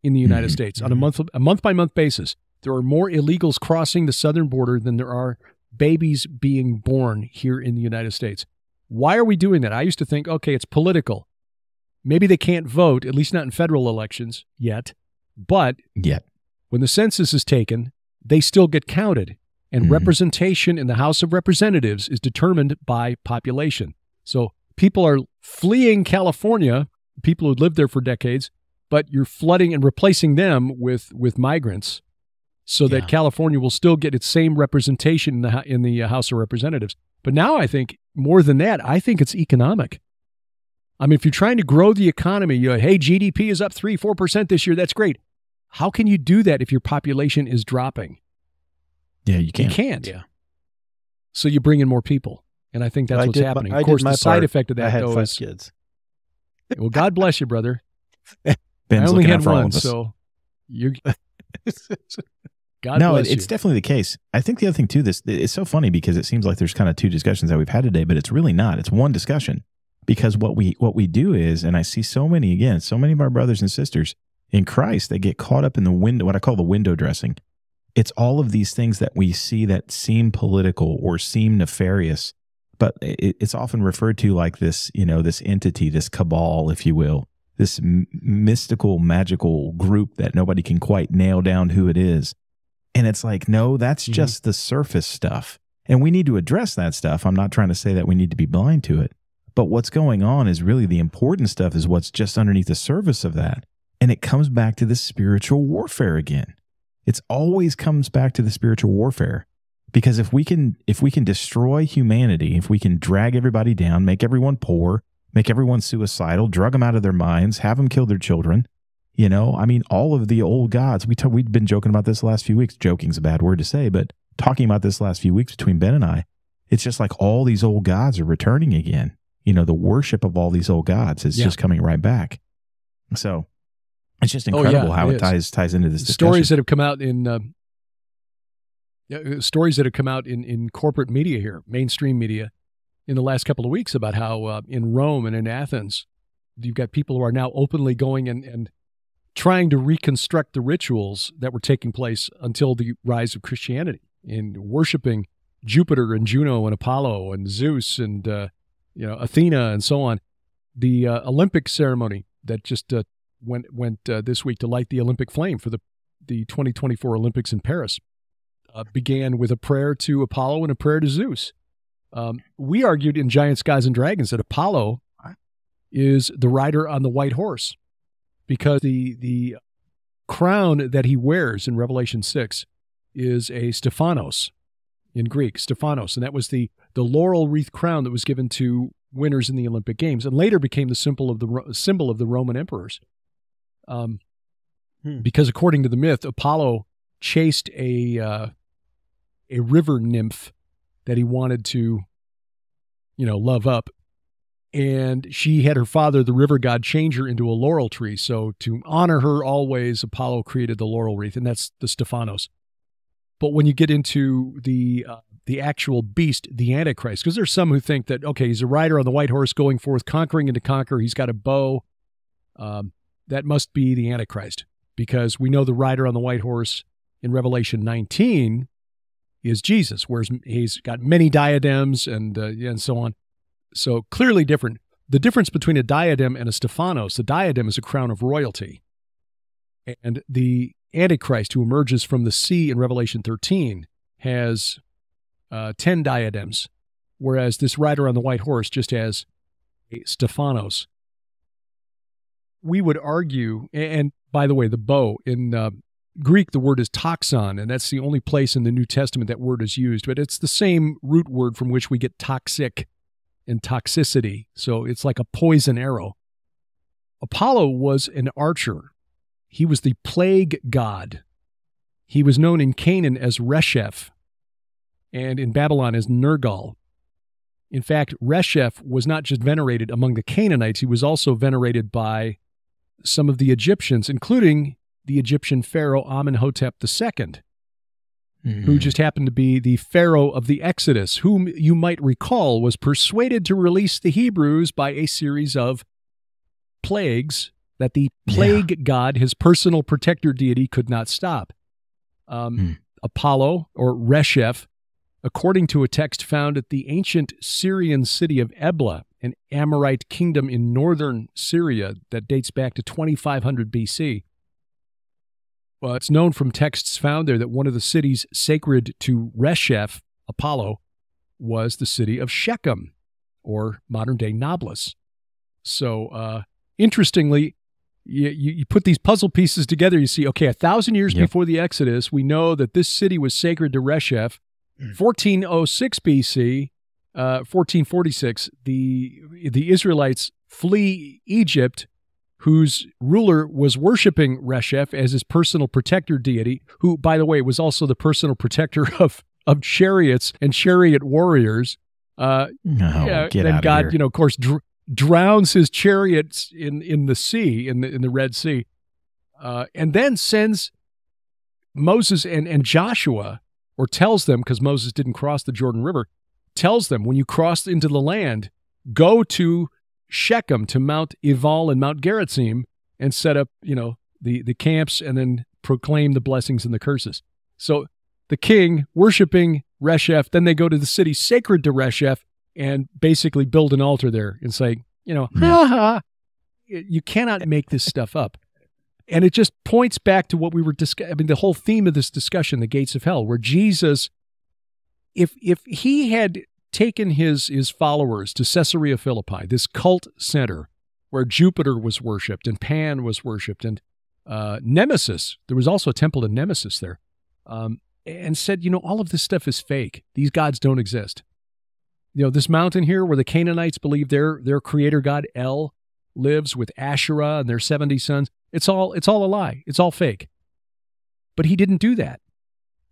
in the United States on a month by month basis. There are more illegals crossing the southern border than there are babies being born here in the United States. Why are we doing that? I used to think, okay, it's political. Maybe they can't vote, at least not in federal elections yet. But when the census is taken, they still get counted. And representation in the House of Representatives is determined by population. So people are fleeing California, people who lived there for decades, but you're flooding and replacing them with migrants so that California will still get its same representation in the House of Representatives. But now I think, more than that, I think it's economic. I mean, if you're trying to grow the economy, hey, GDP is up 3-4% this year, that's great. How can you do that if your population is dropping? Yeah, you can't. You can't. Yeah. So you bring in more people. And I think that's what's happening. Of course, the side effect of that, though, is... kids. Well, God bless you, brother. Ben's I only had one, so you're... God no, bless it's you. definitely the case. I think the other thing, too, it's so funny because it seems like there's kind of 2 discussions that we've had today, but it's really not. It's one discussion. Because what we do is, and I see so many of our brothers and sisters in Christ that get caught up in the window, what I call the window dressing. It's all of these things that we see that seem political or seem nefarious, but it's often referred to like this, this entity, this cabal, if you will, this mystical, magical group that nobody can quite nail down who it is. And it's like, no, that's just the surface stuff. And we need to address that stuff. I'm not trying to say that we need to be blind to it. But what's going on is really the important stuff is what's just underneath the surface of that. And it comes back to the spiritual warfare again. It's always comes back to the spiritual warfare. Because if we can destroy humanity, if we can drag everybody down, make everyone poor, make everyone suicidal, drug them out of their minds, have them kill their children, all of the old gods, we've been joking about this the last few weeks. Joking's a bad word to say, but talking about this last few weeks between Ben and I, it's just like all these old gods are returning again. The worship of all these old gods is just coming right back. So it's just incredible how it ties into this discussion. Stories that have come out in corporate media here, mainstream media, in the last couple of weeks about how in Rome and in Athens, you've got people who are now openly going and trying to reconstruct the rituals that were taking place until the rise of Christianity, in worshiping Jupiter and Juno and Apollo and Zeus and Athena and so on. The Olympic ceremony that just went this week to light the Olympic flame for the 2024 Olympics in Paris began with a prayer to Apollo and a prayer to Zeus. We argued in Giants, Gods, and Dragons that Apollo is the rider on the white horse because the crown that he wears in Revelation 6 is a Stephanos in Greek, Stephanos, and that was the laurel wreath crown that was given to winners in the Olympic Games, and later became the symbol of the Roman emperors. Because according to the myth, Apollo chased a river nymph that he wanted to, love up, and she had her father, the river god, change her into a laurel tree. So to honor her always, Apollo created the laurel wreath, and that's the Stephanos. But when you get into the actual beast, the Antichrist, because there's some who think that, okay, he's a rider on the white horse going forth, conquering and to conquer. He's got a bow. That must be the Antichrist, because we know the rider on the white horse in Revelation 19 is Jesus, whereas he's got many diadems and so on. So clearly different. The difference between a diadem and a Stephanos, the diadem is a crown of royalty. And the Antichrist who emerges from the sea in Revelation 13 has 10 diadems, whereas this rider on the white horse just has a Stephanos. We would argue, and by the way, the bow, in Greek the word is toxon, and that's the only place in the New Testament that word is used, but it's the same root word from which we get toxic and toxicity, so it's like a poison arrow. Apollo was an archer. He was the plague god. He was known in Canaan as Resheph, and in Babylon as Nergal. In fact, Resheph was not just venerated among the Canaanites, he was also venerated by some of the Egyptians, including the Egyptian pharaoh Amenhotep II, who just happened to be the pharaoh of the Exodus, whom you might recall was persuaded to release the Hebrews by a series of plagues that the plague god, his personal protector deity, could not stop. Apollo, or Resheph, according to a text found at the ancient Syrian city of Ebla, an Amorite kingdom in northern Syria that dates back to 2500 BC. Well, it's known from texts found there that one of the cities sacred to Resheph, Apollo, was the city of Shechem, or modern-day Nablus. So, interestingly, you put these puzzle pieces together, you see, okay, 1,000 years before the Exodus, we know that this city was sacred to Resheph. 1406 BC, 1446, the Israelites flee Egypt, whose ruler was worshiping Resheph as his personal protector deity, who, by the way, was also the personal protector of chariots and chariot warriors. Then God, of course, drowns his chariots in the sea, in the Red Sea, and then sends Moses and Joshua, or tells them, because Moses didn't cross the Jordan River, tells them, when you cross into the land, go to Shechem, to Mount Ebal and Mount Gerizim, and set up, the camps, and then proclaim the blessings and the curses. So the king worshiping Resheph, then they go to the city sacred to Resheph and basically build an altar there and say, you cannot make this stuff up. And it just points back to what we were discussing. I mean, the whole theme of this discussion, the gates of hell, where Jesus, if he had taken his followers to Caesarea Philippi, this cult center where Jupiter was worshipped and Pan was worshipped and Nemesis, there was also a temple to Nemesis there, and said, all of this stuff is fake. These gods don't exist. This mountain here where the Canaanites believe their creator god El lives with Asherah and their 70 sons, it's all a lie. It's all fake. But he didn't do that.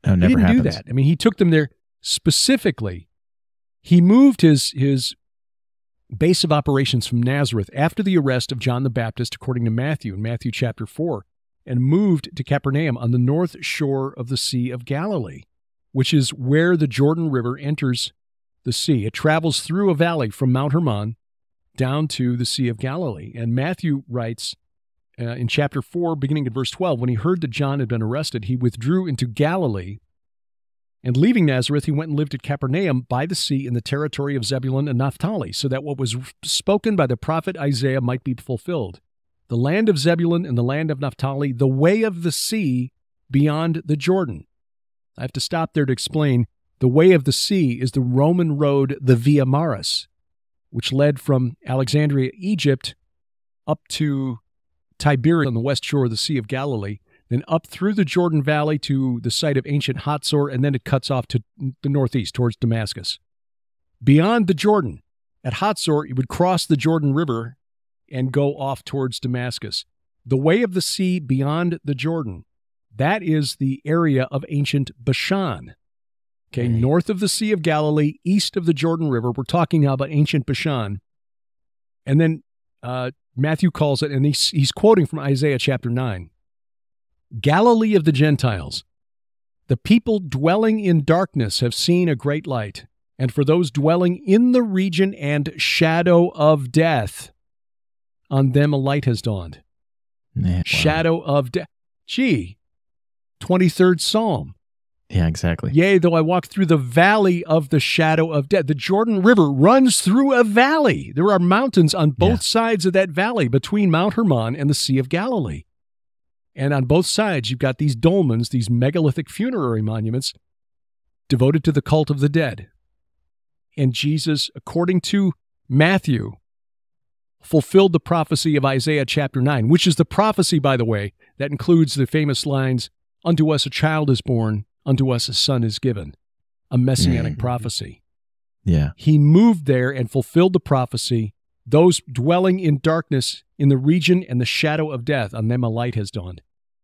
No, never he didn't happens. do that. I mean, he took them there specifically. He moved his base of operations from Nazareth after the arrest of John the Baptist, according to Matthew, in Matthew chapter 4, and moved to Capernaum on the north shore of the Sea of Galilee, which is where the Jordan River enters the sea. It travels through a valley from Mount Hermon down to the Sea of Galilee. And Matthew writes in chapter 4, beginning at verse 12, when he heard that John had been arrested, he withdrew into Galilee, and leaving Nazareth, he went and lived at Capernaum by the sea in the territory of Zebulun and Naphtali, so that what was spoken by the prophet Isaiah might be fulfilled. The land of Zebulun and the land of Naphtali, the way of the sea beyond the Jordan. I have to stop there to explain. The way of the sea is the Roman road, the Via Maris, which led from Alexandria, Egypt, up to Tiberias on the west shore of the Sea of Galilee, then up through the Jordan Valley to the site of ancient Hatzor, and then it cuts off to the northeast towards Damascus. Beyond the Jordan, at Hatzor, you would cross the Jordan River and go off towards Damascus. The way of the sea beyond the Jordan, that is the area of ancient Bashan. Okay, north of the Sea of Galilee, east of the Jordan River. We're talking now about ancient Bashan. And then Matthew calls it, and he's quoting from Isaiah chapter 9. Galilee of the Gentiles, the people dwelling in darkness have seen a great light, and for those dwelling in the region and shadow of death, on them a light has dawned. Wow. Shadow of death. Gee, 23rd Psalm. Yeah, exactly. Yea, though I walk through the valley of the shadow of death. The Jordan River runs through a valley. There are mountains on both sides of that valley between Mount Hermon and the Sea of Galilee. And on both sides, you've got these dolmens, these megalithic funerary monuments devoted to the cult of the dead. And Jesus, according to Matthew, fulfilled the prophecy of Isaiah chapter 9, which is the prophecy, by the way, that includes the famous lines, "Unto us a child is born, unto us a son is given," a messianic prophecy. Yeah. He moved there and fulfilled the prophecy. Those dwelling in darkness in the region and the shadow of death, on them a light has dawned.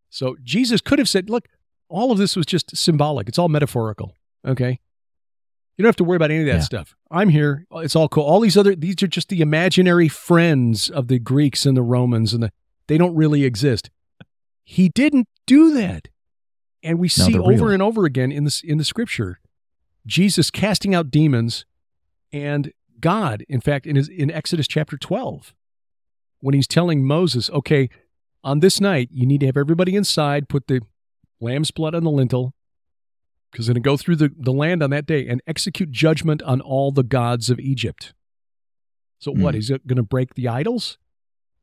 So Jesus could have said, look, all of this was just symbolic. It's all metaphorical, okay? You don't have to worry about any of that stuff. I'm here. It's all cool. All these are just the imaginary friends of the Greeks and the Romans, and they don't really exist. He didn't do that. And we see over and over again in the Scripture, Jesus casting out demons, and God, in fact, in Exodus chapter 12, when he's telling Moses, okay, on this night, you need to have everybody inside, put the lamb's blood on the lintel, because they're going to go through the land on that day and execute judgment on all the gods of Egypt. So what, is it going to break the idols?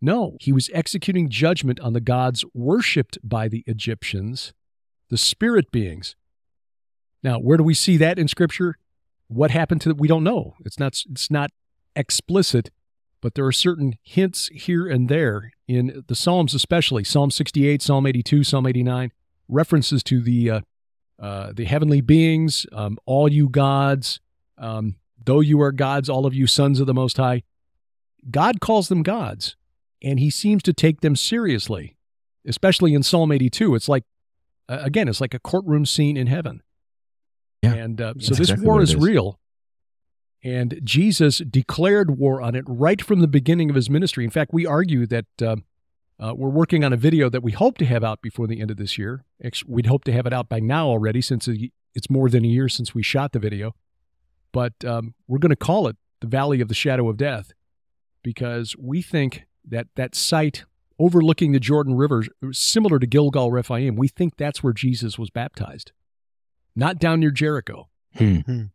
No, he was executing judgment on the gods worshipped by the Egyptians, the spirit beings. Now, where do we see that in Scripture? What happened to it? We don't know. It's not explicit, but there are certain hints here and there in the Psalms, especially Psalm 68, Psalm 82, Psalm 89, references to the heavenly beings, all you gods, though you are gods, all of you sons of the Most High. God calls them gods, and he seems to take them seriously, especially in Psalm 82. It's like, again, it's like a courtroom scene in heaven. Yeah, and so this war is real. And Jesus declared war on it right from the beginning of his ministry. In fact, we argue that we're working on a video that we hope to have out before the end of this year. We'd hope to have it out by now already, since it's more than a year since we shot the video. But we're going to call it the Valley of the Shadow of Death, because we think that site overlooking the Jordan River, similar to Gilgal Rephaim, we think that's where Jesus was baptized, not down near Jericho. I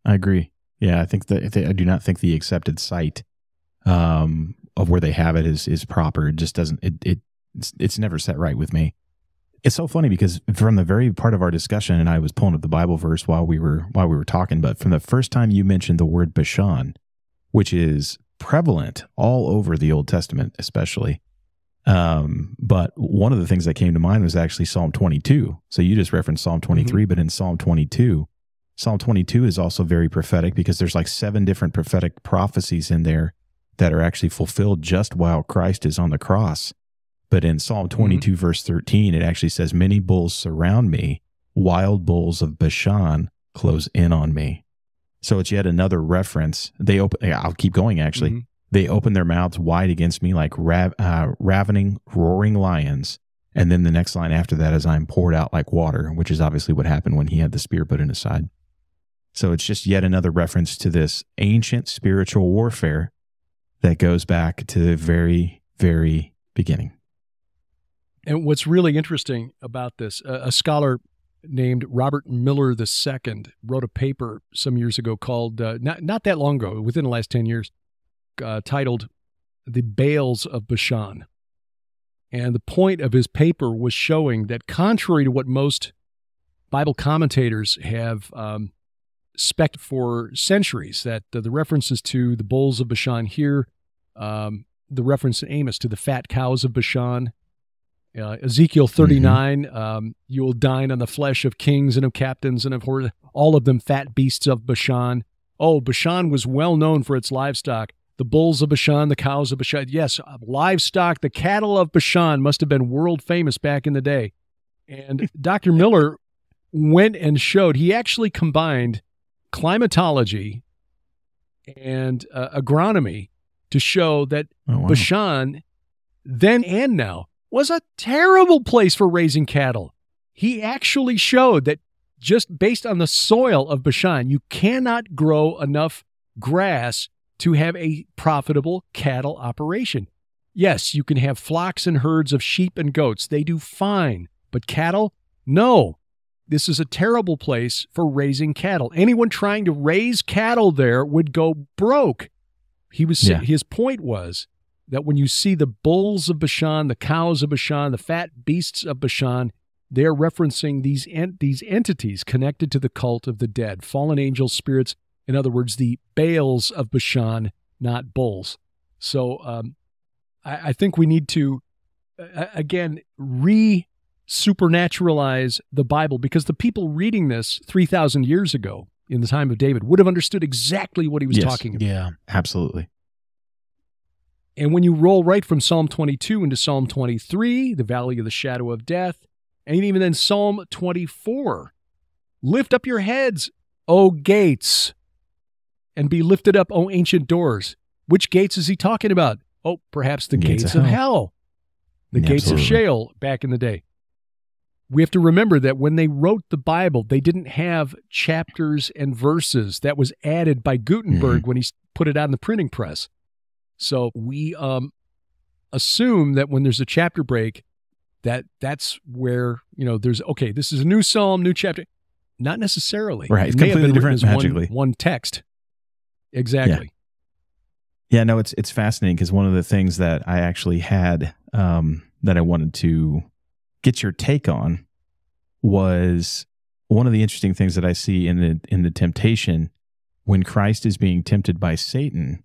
agree. Yeah, I think I do not think the accepted site of where they have it is proper. It just doesn't. It's never set right with me. It's so funny because from the very part of our discussion, and I was pulling up the Bible verse while we were talking, but from the first time you mentioned the word Bashan, which is prevalent all over the Old Testament, especially. But one of the things that came to mind was actually Psalm 22. So you just referenced Psalm 23, but in Psalm 22 is also very prophetic, because there's like 7 different prophetic prophecies in there that are actually fulfilled just while Christ is on the cross. But in Psalm 22, verse 13, it actually says, "Many bulls surround me, wild bulls of Bashan close in on me." So it's yet another reference. I'll keep going, actually. They open their mouths wide against me like ravening, roaring lions. And then the next line after that is, "I am poured out like water," which is obviously what happened when he had the spear put in his side. So it's just yet another reference to this ancient spiritual warfare that goes back to the very, very beginning. And what's really interesting about this, a scholar named Robert Miller II wrote a paper some years ago called, not that long ago, within the last 10 years, titled "The Baals of Bashan." And the point of his paper was showing that, contrary to what most Bible commentators have spec'd for centuries, that the references to the bulls of Bashan here, the reference in Amos to the fat cows of Bashan, Ezekiel 39, "You will dine on the flesh of kings and of captains and of horses, all of them fat beasts of Bashan." Oh, Bashan was well known for its livestock. The bulls of Bashan, the cows of Bashan. Yes, livestock, the cattle of Bashan must have been world famous back in the day. And Dr. Miller went and showed, he actually combined climatology and agronomy to show that Bashan, then and now, was a terrible place for raising cattle. He actually showed that just based on the soil of Bashan, you cannot grow enough grass to have a profitable cattle operation. Yes, you can have flocks and herds of sheep and goats. They do fine. But cattle, No, this is a terrible place for raising cattle. Anyone trying to raise cattle there would go broke. His point was that when you see the bulls of Bashan, the cows of Bashan, the fat beasts of Bashan, they're referencing these entities connected to the cult of the dead, fallen angel spirits, in other words, the Baals of Bashan, not bulls. So I think we need to, again, supernaturalize the Bible, because the people reading this 3,000 years ago in the time of David would have understood exactly what he was talking about. Yeah, absolutely. And when you roll right from Psalm 22 into Psalm 23, the valley of the shadow of death, and even then Psalm 24, lift up your heads, O gates, and be lifted up, O ancient doors. Which gates is he talking about? Oh, perhaps the gates of hell. The gates of Sheol back in the day. We have to remember that when they wrote the Bible, they didn't have chapters and verses. That was added by Gutenberg when he put it on the printing press. So we assume that when there's a chapter break, that's where, there's, okay, this is a new psalm, new chapter. Not necessarily. Right. It's completely different magically. One text. Exactly. Yeah, no, it's fascinating, because one of the things that I actually had that I wanted to get your take on was one of the interesting things that I see in the temptation when Christ is being tempted by Satan.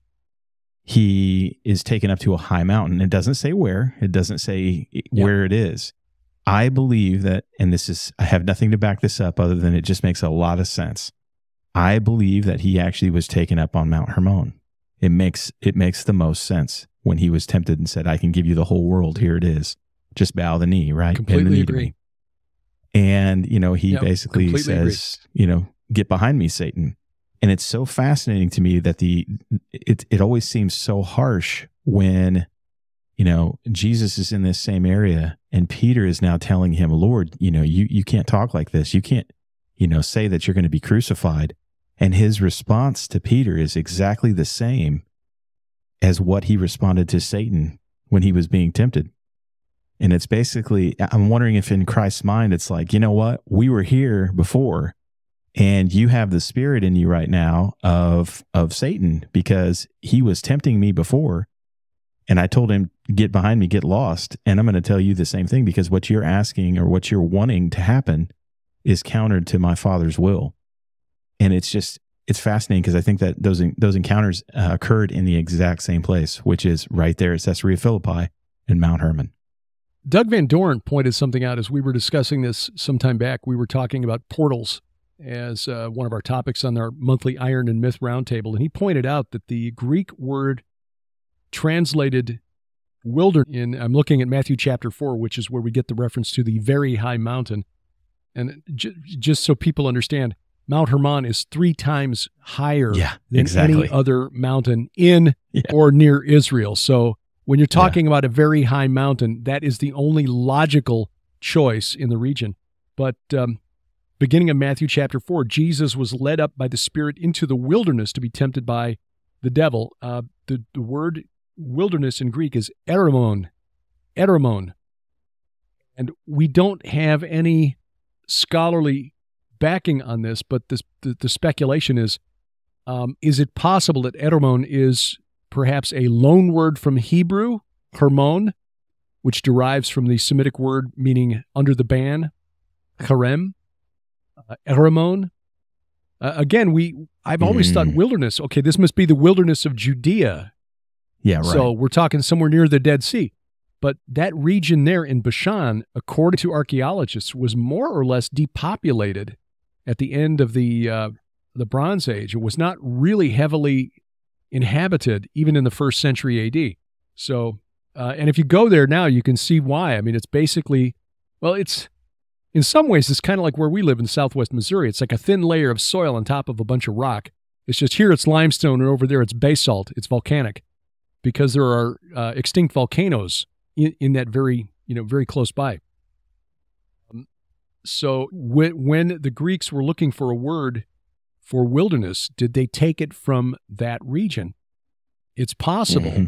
He is taken up to a high mountain. It doesn't say where. It doesn't say where it is. I believe that, and I have nothing to back this up other than it just makes a lot of sense. I believe that he actually was taken up on Mount Hermon. It makes the most sense when he was tempted and said, I can give you the whole world. Here it is. Just bow the knee, right? Completely agree. And, he basically says, get behind me, Satan. And it's so fascinating to me that it always seems so harsh when, Jesus is in this same area and Peter is now telling him, Lord, you can't talk like this. You can't, say that you're going to be crucified. And his response to Peter is exactly the same as what he responded to Satan when he was being tempted. And it's basically, I'm wondering if in Christ's mind, it's like, you know what? We were here before, and you have the spirit in you right now of Satan, because he was tempting me before. And I told him, get behind me, get lost. And I'm going to tell you the same thing, because what you're asking or what you're wanting to happen is counter to my Father's will. And it's fascinating, because I think that those encounters occurred in the exact same place, which is right there at Caesarea Philippi and Mount Hermon. Doug Van Dorn pointed something out as we were discussing this some time back. We were talking about portals as one of our topics on our monthly Iron and Myth Roundtable. And he pointed out that the Greek word translated wilderness, I'm looking at Matthew chapter 4, which is where we get the reference to the very high mountain. And just so people understand, Mount Hermon is 3 times higher than any other mountain in or near Israel. So when you're talking about a very high mountain, that is the only logical choice in the region. But beginning of Matthew chapter 4, Jesus was led up by the Spirit into the wilderness to be tempted by the devil. The word wilderness in Greek is eremon. And we don't have any scholarly backing on this, but the speculation is it possible that eremon is perhaps a loan word from Hebrew, Hermon, which derives from the Semitic word meaning under the ban, harem, eremon. Again, I've always thought wilderness, okay, this must be the wilderness of Judea. Yeah, right. So we're talking somewhere near the Dead Sea. But that region there in Bashan, according to archaeologists, was more or less depopulated at the end of the Bronze Age. It was not really heavily inhabited, even in the 1st century AD. So, and if you go there now, you can see why. I mean, it's basically, in some ways, it's kind of like where we live in southwest Missouri. It's like a thin layer of soil on top of a bunch of rock. It's just here it's limestone, and over there it's basalt. It's volcanic, because there are extinct volcanoes in that very close by. So when the Greeks were looking for a word for wilderness, did they take it from that region? It's possible.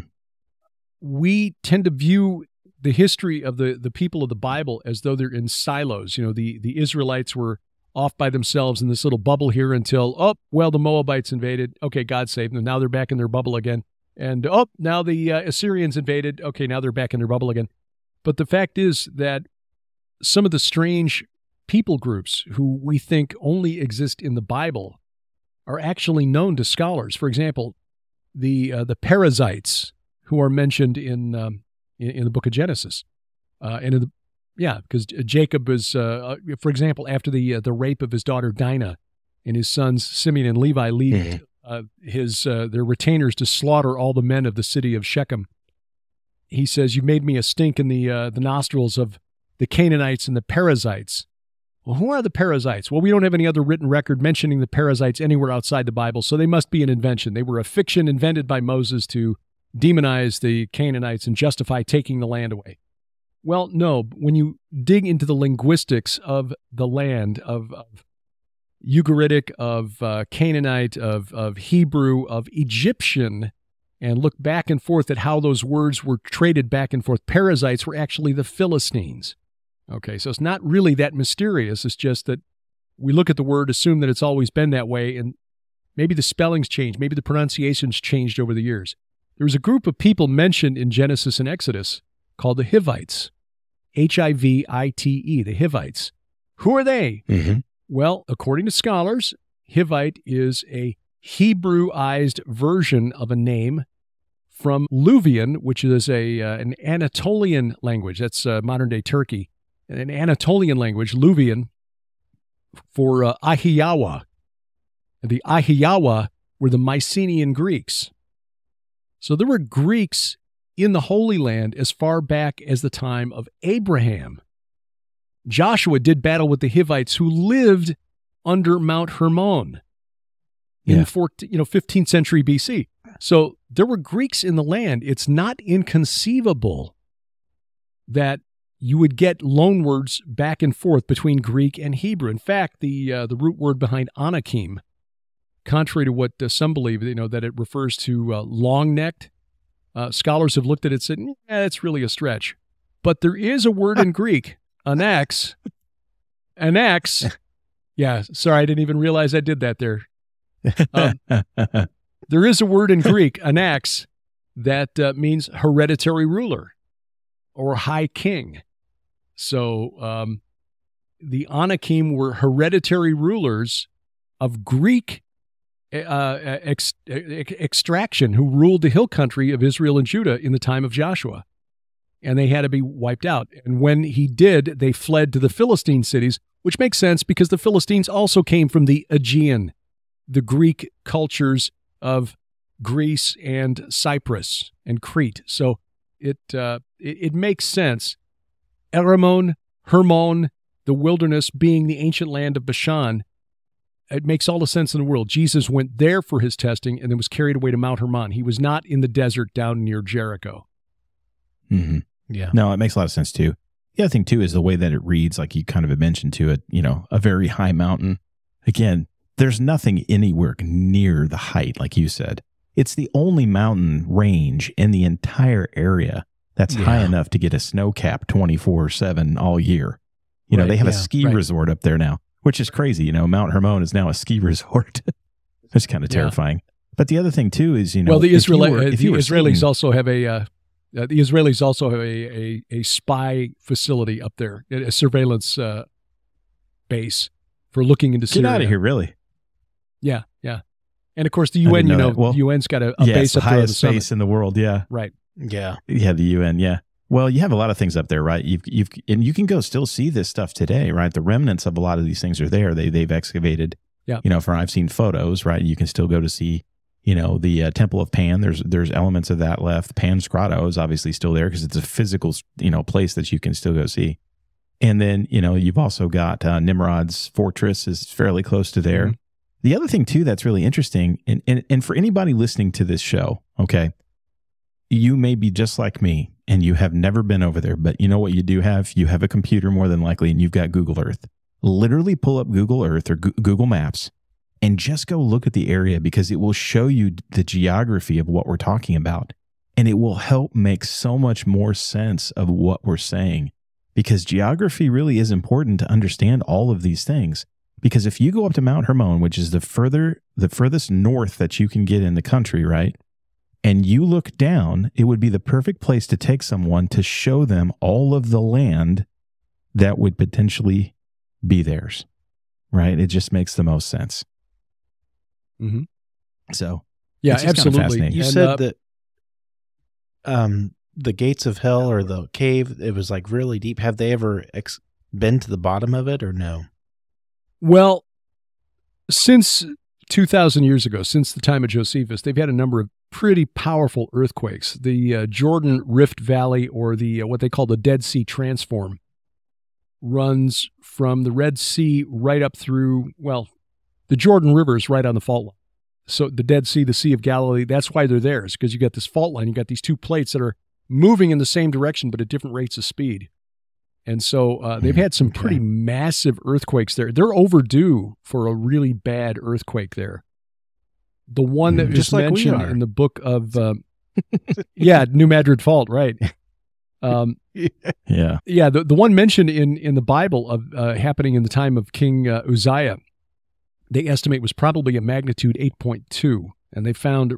We tend to view the history of the people of the Bible as though they're in silos. You know, the Israelites were off by themselves in this little bubble here until, the Moabites invaded. Okay, God saved them. Now they're back in their bubble again. And, now the Assyrians invaded. Okay, now they're back in their bubble again. But the fact is that some of the strange people groups who we think only exist in the Bible are actually known to scholars. For example, the Perizzites, who are mentioned in the book of Genesis, because Jacob is, for example, after the rape of his daughter Dinah, and his sons Simeon and Levi lead their retainers to slaughter all the men of the city of Shechem. He says, "You made me a stink in the nostrils of the Canaanites and the Perizzites." Well, who are the Perizzites? Well, we don't have any other written record mentioning the Perizzites anywhere outside the Bible, so they must be an invention. They were a fiction invented by Moses to demonize the Canaanites and justify taking the land away. Well, no. When you dig into the linguistics of the land, of Ugaritic, of Canaanite, of Hebrew, of Egyptian, and look back and forth at how those words were traded back and forth, Perizzites were actually the Philistines. Okay, so it's not really that mysterious. It's just that we look at the word, assume that it's always been that way, and maybe the spellings changed, maybe the pronunciations changed over the years. There was a group of people mentioned in Genesis and Exodus called the Hivites, Hivite, the Hivites. Who are they? Mm-hmm. Well, according to scholars, Hivite is a Hebrewized version of a name from Luvian, which is an Anatolian language. That's modern-day Turkey. An Anatolian language, Luvian, for Ahiyawa. The Ahiyawa were the Mycenaean Greeks. So there were Greeks in the Holy Land as far back as the time of Abraham. Joshua did battle with the Hivites who lived under Mount Hermon in 15th century BC. So there were Greeks in the land. It's not inconceivable that you would get loanwords back and forth between Greek and Hebrew. In fact, the root word behind Anakim, contrary to what some believe, that it refers to long-necked, scholars have looked at it and said, that's really a stretch. But there is a word in Greek, anax. Yeah, sorry, I didn't even realize I did that there. There is a word in Greek, anax, that means hereditary ruler or high king. So the Anakim were hereditary rulers of Greek extraction who ruled the hill country of Israel and Judah in the time of Joshua. And they had to be wiped out. And when he did, they fled to the Philistine cities, which makes sense because the Philistines also came from the Aegean, the Greek cultures of Greece and Cyprus and Crete. So it makes sense. Hermon, the wilderness being the ancient land of Bashan, it makes all the sense in the world. Jesus went there for his testing and then was carried away to Mount Hermon. He was not in the desert down near Jericho. Mm-hmm. Yeah. No, it makes a lot of sense too. The other thing too is the way that it reads, like you kind of had mentioned to it, a very high mountain. Again, there's nothing anywhere near the height, like you said. It's the only mountain range in the entire area that's high enough to get a snow cap 24/7 all year. They have a ski resort up there now, which is crazy. Mount Hermon is now a ski resort. It's kind of terrifying. But the other thing too is, well, the Israelis also have a spy facility up there, a surveillance base for looking into Syria. Get out of here, really? Yeah. And of course, the UN, the UN's got a base up there. Highest base in the world. Yeah. Right. Yeah. Yeah. The UN. Yeah. Well, you have a lot of things up there, right? And you can go still see this stuff today, right? The remnants of a lot of these things are there. They've excavated. Yeah. I've seen photos, right? You can still go to see, the Temple of Pan. There's elements of that left. Pan's Grotto is obviously still there because it's a physical, place that you can still go see. And then, you've also got Nimrod's fortress is fairly close to there. Mm-hmm. The other thing too that's really interesting, and for anybody listening to this show, okay, you may be just like me and you have never been over there, but you know what you do have? You have a computer more than likely and you've got Google Earth. Literally pull up Google Earth or Google Maps and just go look at the area because it will show you the geography of what we're talking about. And it will help make so much more sense of what we're saying, because geography really is important to understand all of these things. Because if you go up to Mount Hermon, which is the furthest north that you can get in the country, right? And you look down, it would be the perfect place to take someone to show them all of the land that would potentially be theirs, right? It just makes the most sense. Mm-hmm. So, yeah, it's just kind of absolutely. You fascinating. said that the gates of hell or the cave, it was like really deep. Have they ever been to the bottom of it or no? Well, since 2,000 years ago, since the time of Josephus, they've had a number of pretty powerful earthquakes. The Jordan Rift Valley, or the what they call the Dead Sea Transform, runs from the Red Sea right up through, well, the Jordan River is right on the fault line. So the Dead Sea, the Sea of Galilee, that's why they're there, is because you got this fault line. You got these two plates that are moving in the same direction but at different rates of speed. And so they've had some pretty massive earthquakes there. They're overdue for a really bad earthquake there. The one that was like mentioned in the book of, New Madrid Fault, right? Yeah. Yeah, the one mentioned in the Bible of happening in the time of King Uzziah, they estimate was probably a magnitude 8.2, and they found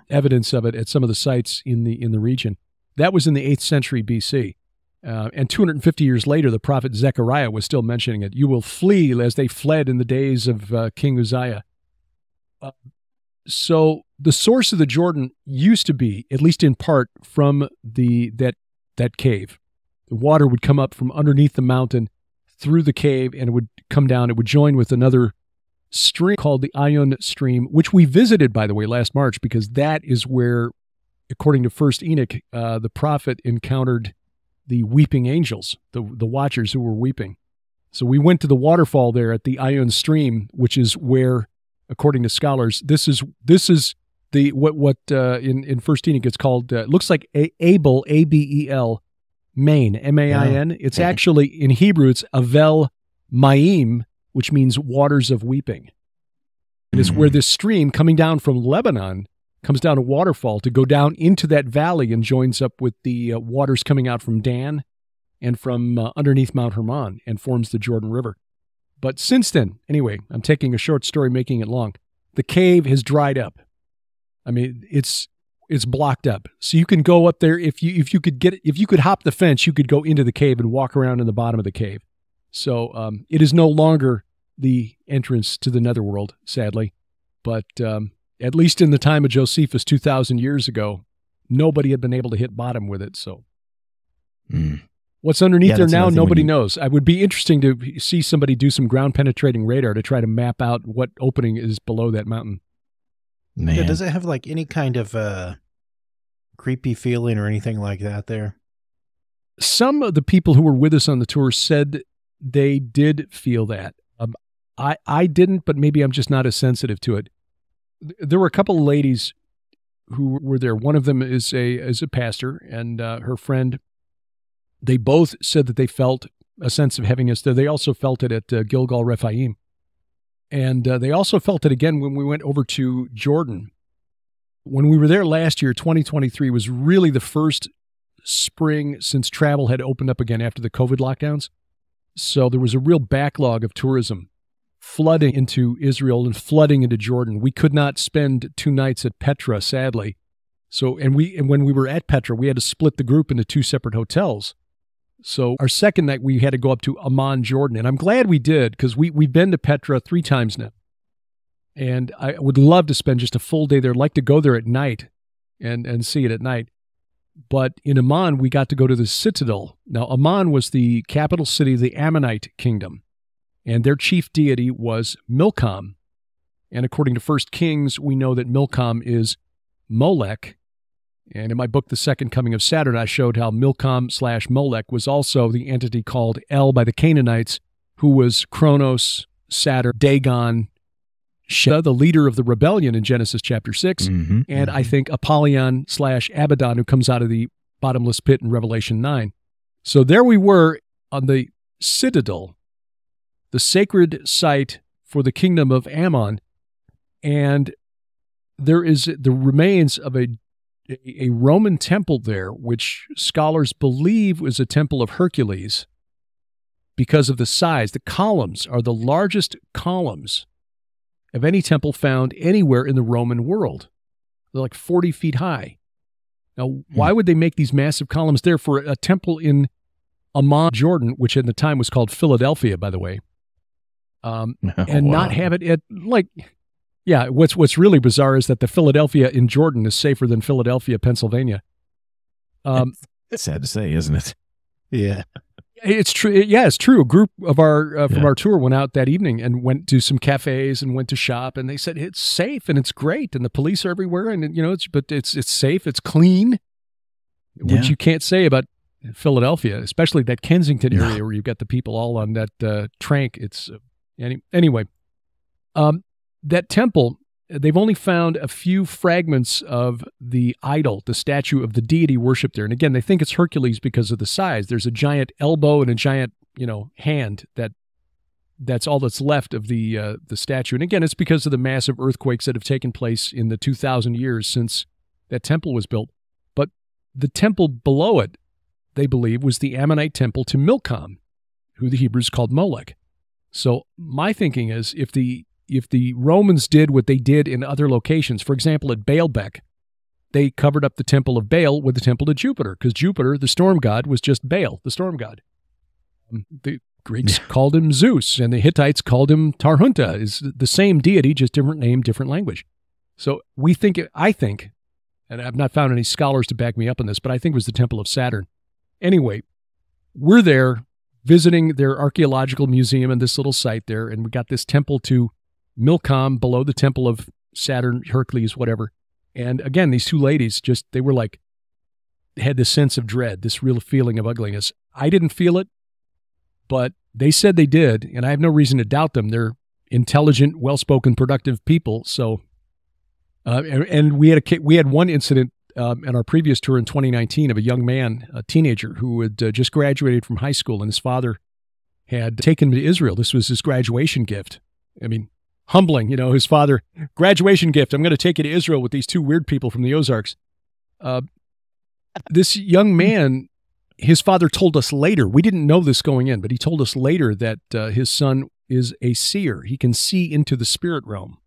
evidence of it at some of the sites in the region. That was in the 8th century BC. And 250 years later, the prophet Zechariah was still mentioning it. You will flee as they fled in the days of King Uzziah. So the source of the Jordan used to be, at least in part, from that cave. The water would come up from underneath the mountain through the cave, and it would come down. It would join with another stream called the Ion stream, which we visited, by the way, last March, because that is where, according to First Enoch, the prophet encountered the weeping angels, the watchers who were weeping. So we went to the waterfall there at the Ion stream, which is where, according to scholars, this is the what in First Enoch it's called. It looks like Abel, Abel, Main, Main. Yeah. It's actually in Hebrew it's Avel Maim, which means waters of weeping. And it's where this stream coming down from Lebanon comes down a waterfall to go down into that valley and joins up with the waters coming out from Dan and from underneath Mount Hermon and forms the Jordan River. But since then, anyway, I'm taking a short story, making it long. The cave has dried up. I mean, it's blocked up. So you can go up there if you could hop the fence, you could go into the cave and walk around in the bottom of the cave. So it is no longer the entrance to the netherworld, sadly. But at least in the time of Josephus 2,000 years ago, nobody had been able to hit bottom with it. So what's underneath there now, nobody knows. It would be interesting to see somebody do some ground penetrating radar to try to map out what opening is below that mountain. Man. Yeah, does it have like any kind of creepy feeling or anything like that there? Some of the people who were with us on the tour said they did feel that. I didn't, but maybe I'm just not as sensitive to it. There were a couple of ladies who were there. One of them is a pastor, and her friend. They both said that they felt a sense of heaviness there. They also felt it at Gilgal Rephaim. And they also felt it again when we went over to Jordan. When we were there last year, 2023 was really the first spring since travel had opened up again after the COVID lockdowns. So there was a real backlog of tourism flooding into Israel and flooding into Jordan. We could not spend 2 nights at Petra, sadly. So, and when we were at Petra, we had to split the group into 2 separate hotels. So our second night, we had to go up to Amman, Jordan. And I'm glad we did, because we've been to Petra 3 times now. And I would love to spend just a full day there. I'd like to go there at night and see it at night. But in Amman, we got to go to the citadel. Now, Amman was the capital city of the Ammonite kingdom, and their chief deity was Milcom. And according to 1 Kings, we know that Milcom is Molech. And in my book, The Second Coming of Saturn, I showed how Milcom/Molech was also the entity called El by the Canaanites, who was Kronos, Saturn, Dagon, Sheba, the leader of the rebellion in Genesis chapter 6, and I think Apollyon/Abaddon, who comes out of the bottomless pit in Revelation 9. So there we were on the citadel, the sacred site for the kingdom of Ammon, and there is the remains of a a Roman temple there, which scholars believe was a temple of Hercules because of the size. The columns are the largest columns of any temple found anywhere in the Roman world. They're like 40 feet high. Now, why would they make these massive columns there for a temple in Amman, Jordan, which at the time was called Philadelphia, by the way, not have it at what's really bizarre is that the Philadelphia in Jordan is safer than Philadelphia, Pennsylvania. It's sad to say, isn't it? Yeah. It's true. Yeah, it's true. A group of our from our tour went out that evening and went to some cafes and went to shop, and they said it's safe and it's great, and the police are everywhere, and it's safe, it's clean, which you can't say about Philadelphia, especially that Kensington area where you've got the people all on that trank. It's anyway. That temple, they've only found a few fragments of the idol, the statue of the deity worshipped there. And again, they think it's Hercules because of the size. There's a giant elbow and a giant, hand that's all that's left of the statue. And again, it's because of the massive earthquakes that have taken place in the 2,000 years since that temple was built. But the temple below it, they believe, was the Ammonite temple to Milcom, who the Hebrews called Molech. So my thinking is if the Romans did what they did in other locations, for example, at Baalbek, they covered up the temple of Baal with the temple to Jupiter, because Jupiter, the storm god, was just Baal, the storm god. The Greeks called him Zeus, and the Hittites called him Tarhunta. Is the same deity, just different name, different language. So I think, and I've not found any scholars to back me up on this, but I think it was the temple of Saturn. Anyway, we're there visiting their archaeological museum and this little site there, and we got this temple to Milcom below the temple of Saturn, Hercules, whatever. And again, these two ladies they were like, had this sense of dread, this real feeling of ugliness. I didn't feel it, but they said they did, and I have no reason to doubt them. They're intelligent, well-spoken, productive people. So, and we had one incident in our previous tour in 2019 of a young man, a teenager, who had just graduated from high school, and his father had taken him to Israel. This was his graduation gift. I mean, humbling, his father, graduation gift. I'm going to take you to Israel with these two weird people from the Ozarks. This young man, his father told us later, we didn't know this going in, but he told us later that his son is a seer. He can see into the spirit realm.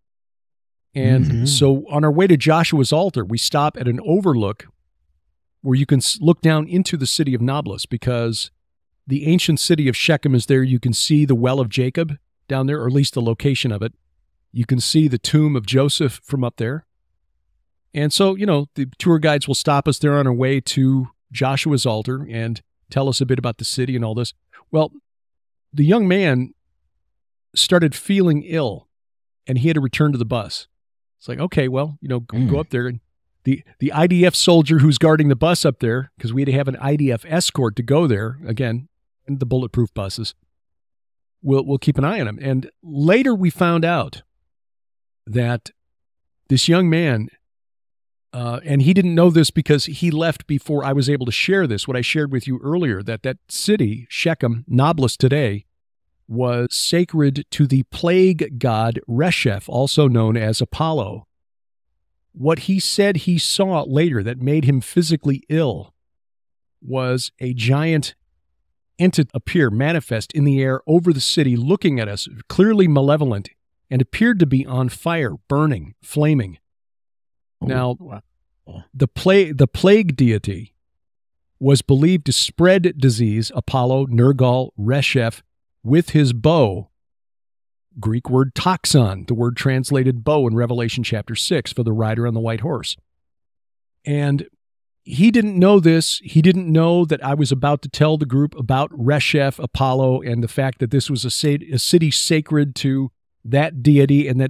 And so on our way to Joshua's altar, we stop at an overlook where you can look down into the city of Nablus, because the ancient city of Shechem is there. You can see the well of Jacob down there, or at least the location of it. You can see the tomb of Joseph from up there. And so, the tour guides will stop us there on our way to Joshua's altar and tell us a bit about the city and all this. Well, the young man started feeling ill, and he had to return to the bus. It's like, okay, well, go up there. And the IDF soldier who's guarding the bus up there, because we had to have an IDF escort to go there, again, and the bulletproof buses, we'll keep an eye on him. And later we found out that this young man, and he didn't know this because he left before I was able to share this, what I shared with you earlier, that city, Shechem, Nablus today, was sacred to the plague god Resheph, also known as Apollo. What he said he saw later that made him physically ill was a giant entity appear, manifest in the air over the city, looking at us, clearly malevolent, and appeared to be on fire, burning, flaming. Now, the plague deity was believed to spread disease, Apollo, Nergal, Resheph, with his bow, Greek word toxon, the word translated bow in Revelation chapter 6 for the rider on the white horse. And he didn't know this. He didn't know that I was about to tell the group about Resheph, Apollo, and the fact that this was a city sacred to that deity, and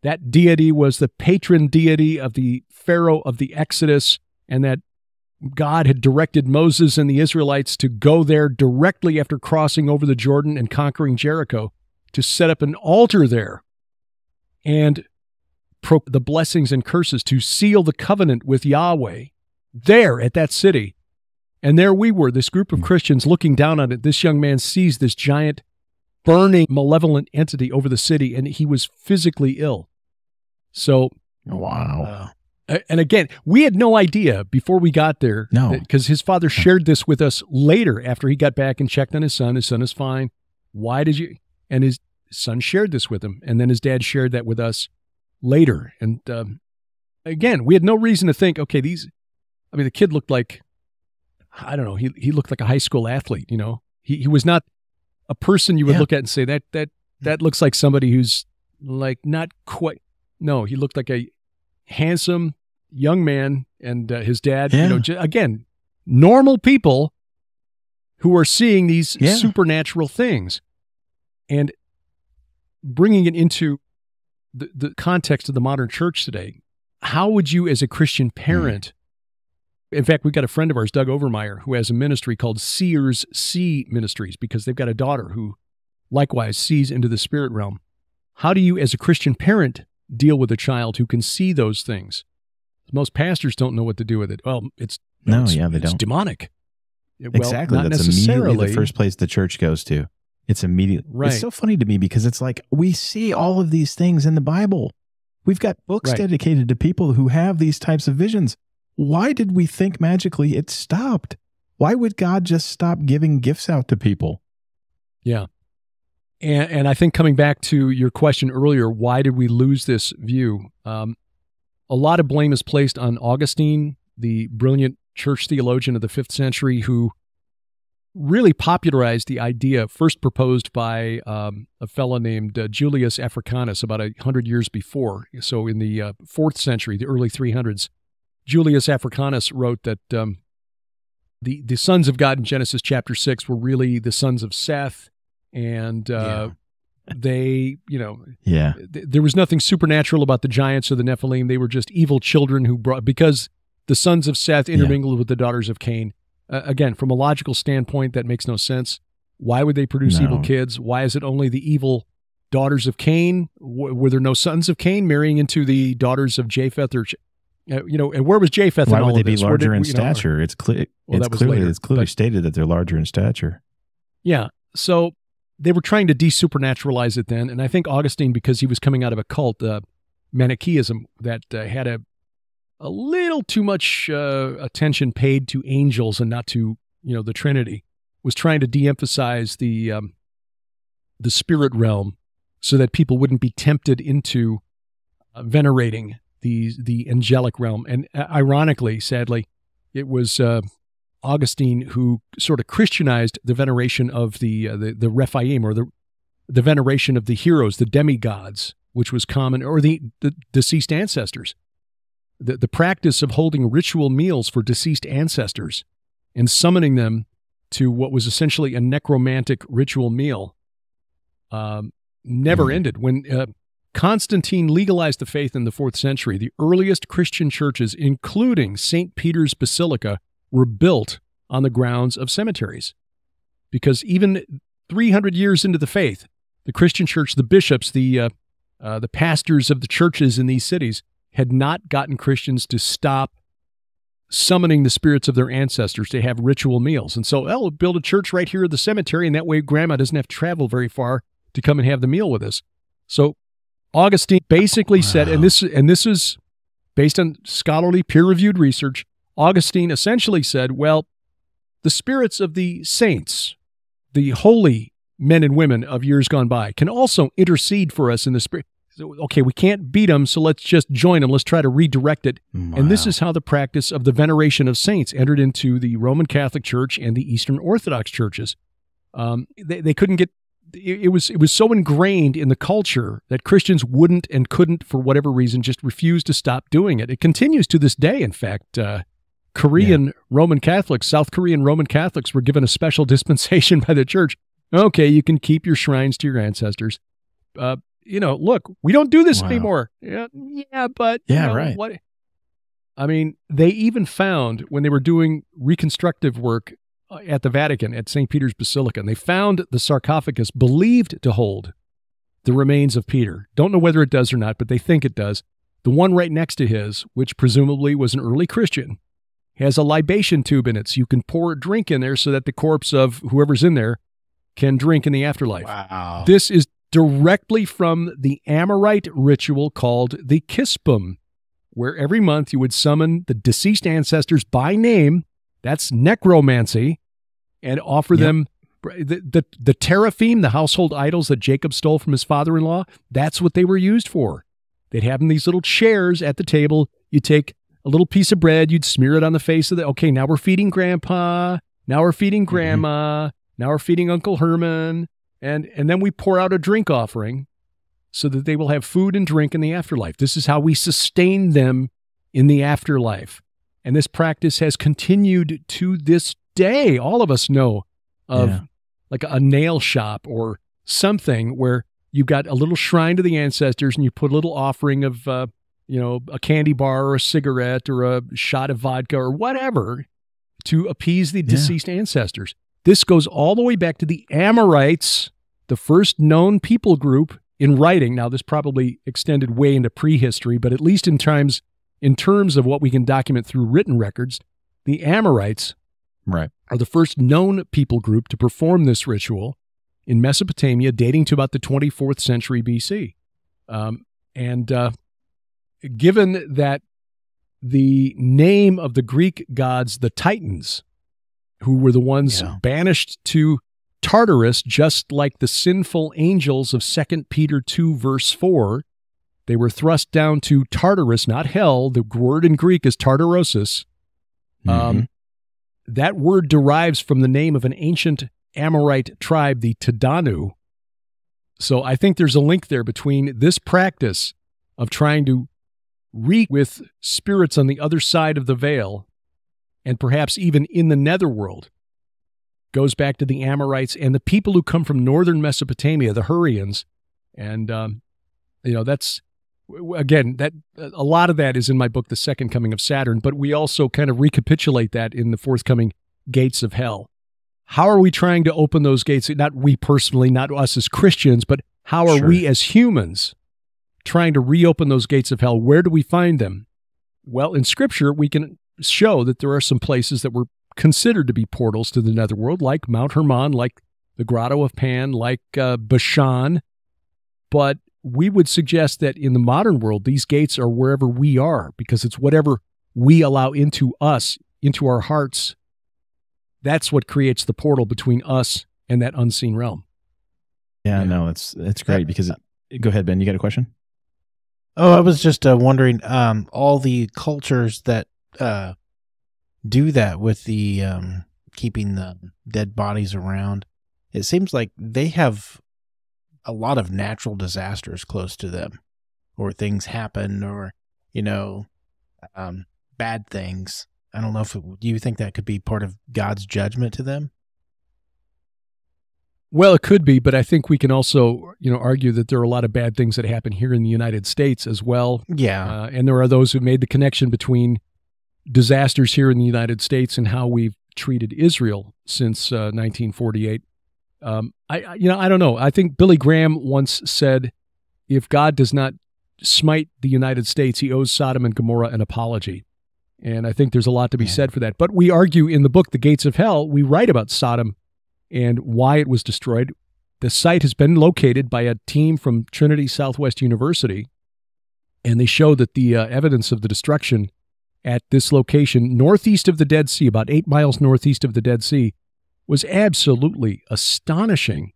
that deity was the patron deity of the Pharaoh of the Exodus, and that God had directed Moses and the Israelites to go there directly after crossing over the Jordan and conquering Jericho, to set up an altar there and the blessings and curses, to seal the covenant with Yahweh there at that city. And there we were, this group of Christians looking down on it. This young man sees this giant, burning, malevolent entity over the city, and he was physically ill. So, wow. And again, we had no idea before we got there. No. Because his father shared this with us later after he got back and checked on his son. His son is fine. Why did you? And his son shared this with him. And then his dad shared that with us later. And again, we had no reason to think, okay, the kid looked like, I don't know, he looked like a high school athlete, you know. He was not a person you would look at and say, that looks like somebody who's like not quite. No, he looked like a handsome young man, and his dad, you know, again, normal people who are seeing these supernatural things and bringing it into the context of the modern church today. How would you, as a Christian parent, in fact, we've got a friend of ours, Doug Overmeyer, who has a ministry called Seers See Ministries, because they've got a daughter who likewise sees into the spirit realm. How do you, as a Christian parent, deal with a child who can see those things? Most pastors don't know what to do with it. Well, it's demonic. Exactly. Not That's necessarily immediately the first place the church goes to. It's immediately. Right. It's so funny to me because it's like we see all of these things in the Bible. We've got books dedicated to people who have these types of visions. Why did we think magically it stopped? Why would God just stop giving gifts out to people? Yeah. And I think coming back to your question earlier, why did we lose this view? A lot of blame is placed on Augustine, the brilliant church theologian of the 5th century, who really popularized the idea, first proposed by a fellow named Julius Africanus about 100 years before. So in the 4th century, the early 300s, Julius Africanus wrote that the sons of God in Genesis chapter 6 were really the sons of Seth, and they, you know, there was nothing supernatural about the giants or the Nephilim. They were just evil children who brought, because the sons of Seth intermingled with the daughters of Cain. Again, from a logical standpoint, that makes no sense. Why would they produce evil kids? Why is it only the evil daughters of Cain? Were there no sons of Cain marrying into the daughters of Japheth? Or, you know, and where was Japheth in all of this? Why would they be larger in stature? It's clearly stated that they're larger in stature. Yeah. So they were trying to de-supernaturalize it then. And I think Augustine, because he was coming out of a cult, Manichaeism, that had a little too much attention paid to angels and not to, you know, the Trinity, was trying to de-emphasize the spirit realm so that people wouldn't be tempted into venerating the angelic realm. And ironically, sadly, it was Augustine who sort of Christianized the veneration of the Rephaim, or the veneration of the heroes, the demigods, which was common, or the deceased ancestors. The practice of holding ritual meals for deceased ancestors and summoning them to what was essentially a necromantic ritual meal never ended. When Constantine legalized the faith in the 4th century, the earliest Christian churches, including St. Peter's Basilica, were built on the grounds of cemeteries. Because even 300 years into the faith, the Christian church, the bishops, the pastors of the churches in these cities had not gotten Christians to stop summoning the spirits of their ancestors to have ritual meals. And so, we'll build a church right here at the cemetery, and that way grandma doesn't have to travel very far to come and have the meal with us. So Augustine basically said, and this is based on scholarly peer-reviewed research, Augustine essentially said, well, the spirits of the saints, the holy men and women of years gone by, can also intercede for us in the spirit. Okay, we can't beat them, so let's just join them. Let's try to redirect it. Wow. And this is how the practice of the veneration of saints entered into the Roman Catholic Church and the Eastern Orthodox churches. They couldn't get it was so ingrained in the culture that Christians wouldn't and couldn't, for whatever reason, just refuse to stop doing it. It continues to this day. In fact, Korean Roman Catholics, South Korean Roman Catholics were given a special dispensation by the church. Okay, you can keep your shrines to your ancestors. You know, look, we don't do this anymore. But right. What? I mean, they even found, when they were doing reconstructive work at the Vatican, at St. Peter's Basilica, and they found the sarcophagus believed to hold the remains of Peter. Don't know whether it does or not, but they think it does. The one right next to his, which presumably was an early Christian, has a libation tube in it, so you can pour a drink in there so that the corpse of whoever's in there can drink in the afterlife. Wow. This is directly from the Amorite ritual called the Kispum, where every month you would summon the deceased ancestors by name. That's necromancy, and offer them the teraphim, the household idols that Jacob stole from his father-in-law. That's what they were used for. They'd have in these little chairs at the table. You'd take a little piece of bread, you'd smear it on the face of okay, now we're feeding Grandpa, now we're feeding Grandma, now we're feeding Uncle Herman, and then we pour out a drink offering so that they will have food and drink in the afterlife. This is how we sustain them in the afterlife. And this practice has continued to this day. All of us know of like a nail shop or something where you've got a little shrine to the ancestors and you put a little offering of, a candy bar or a cigarette or a shot of vodka or whatever to appease the deceased ancestors. This goes all the way back to the Amorites, the first known people group in writing. Now, this probably extended way into prehistory, but at least in terms of what we can document through written records, the Amorites are the first known people group to perform this ritual in Mesopotamia, dating to about the 24th century BC. Given that the name of the Greek gods, the Titans, who were the ones banished to Tartarus, just like the sinful angels of 2 Peter 2, verse 4, they were thrust down to Tartarus, not hell. The word in Greek is Tartarosis. That word derives from the name of an ancient Amorite tribe, the Tadanu. So I think there's a link there between this practice of trying to reach with spirits on the other side of the veil, and perhaps even in the netherworld, goes back to the Amorites and the people who come from northern Mesopotamia, the Hurrians. And, that's, again, that a lot of that is in my book, The Second Coming of Saturn, but we also kind of recapitulate that in the forthcoming Gates of Hell. How are we trying to open those gates? Not we personally, not us as Christians, but how are we as humans trying to reopen those gates of hell? Where do we find them? Well, in Scripture, we can show that there are some places that were considered to be portals to the netherworld, like Mount Hermon, like the Grotto of Pan, like Bashan. But we would suggest that in the modern world, these gates are wherever we are, because it's whatever we allow into us, into our hearts. That's what creates the portal between us and that unseen realm. Yeah, no, it's great because go ahead, Ben. You got a question? Oh, I was just wondering, all the cultures that do that with the keeping the dead bodies around, it seems like they have a lot of natural disasters close to them, or things happen, or, bad things. I don't know do you think that could be part of God's judgment to them? Well, it could be, but I think we can also, argue that there are a lot of bad things that happen here in the United States as well. Yeah. And there are those who made the connection between disasters here in the United States and how we've treated Israel since 1948. I don't know. I think Billy Graham once said, if God does not smite the United States, he owes Sodom and Gomorrah an apology. And I think there's a lot to be said for that. But we argue in the book, The Gates of Hell, we write about Sodom and why it was destroyed. The site has been located by a team from Trinity Southwest University, and they show that the evidence of the destruction at this location, northeast of the Dead Sea, about 8 miles northeast of the Dead Sea, was absolutely astonishing.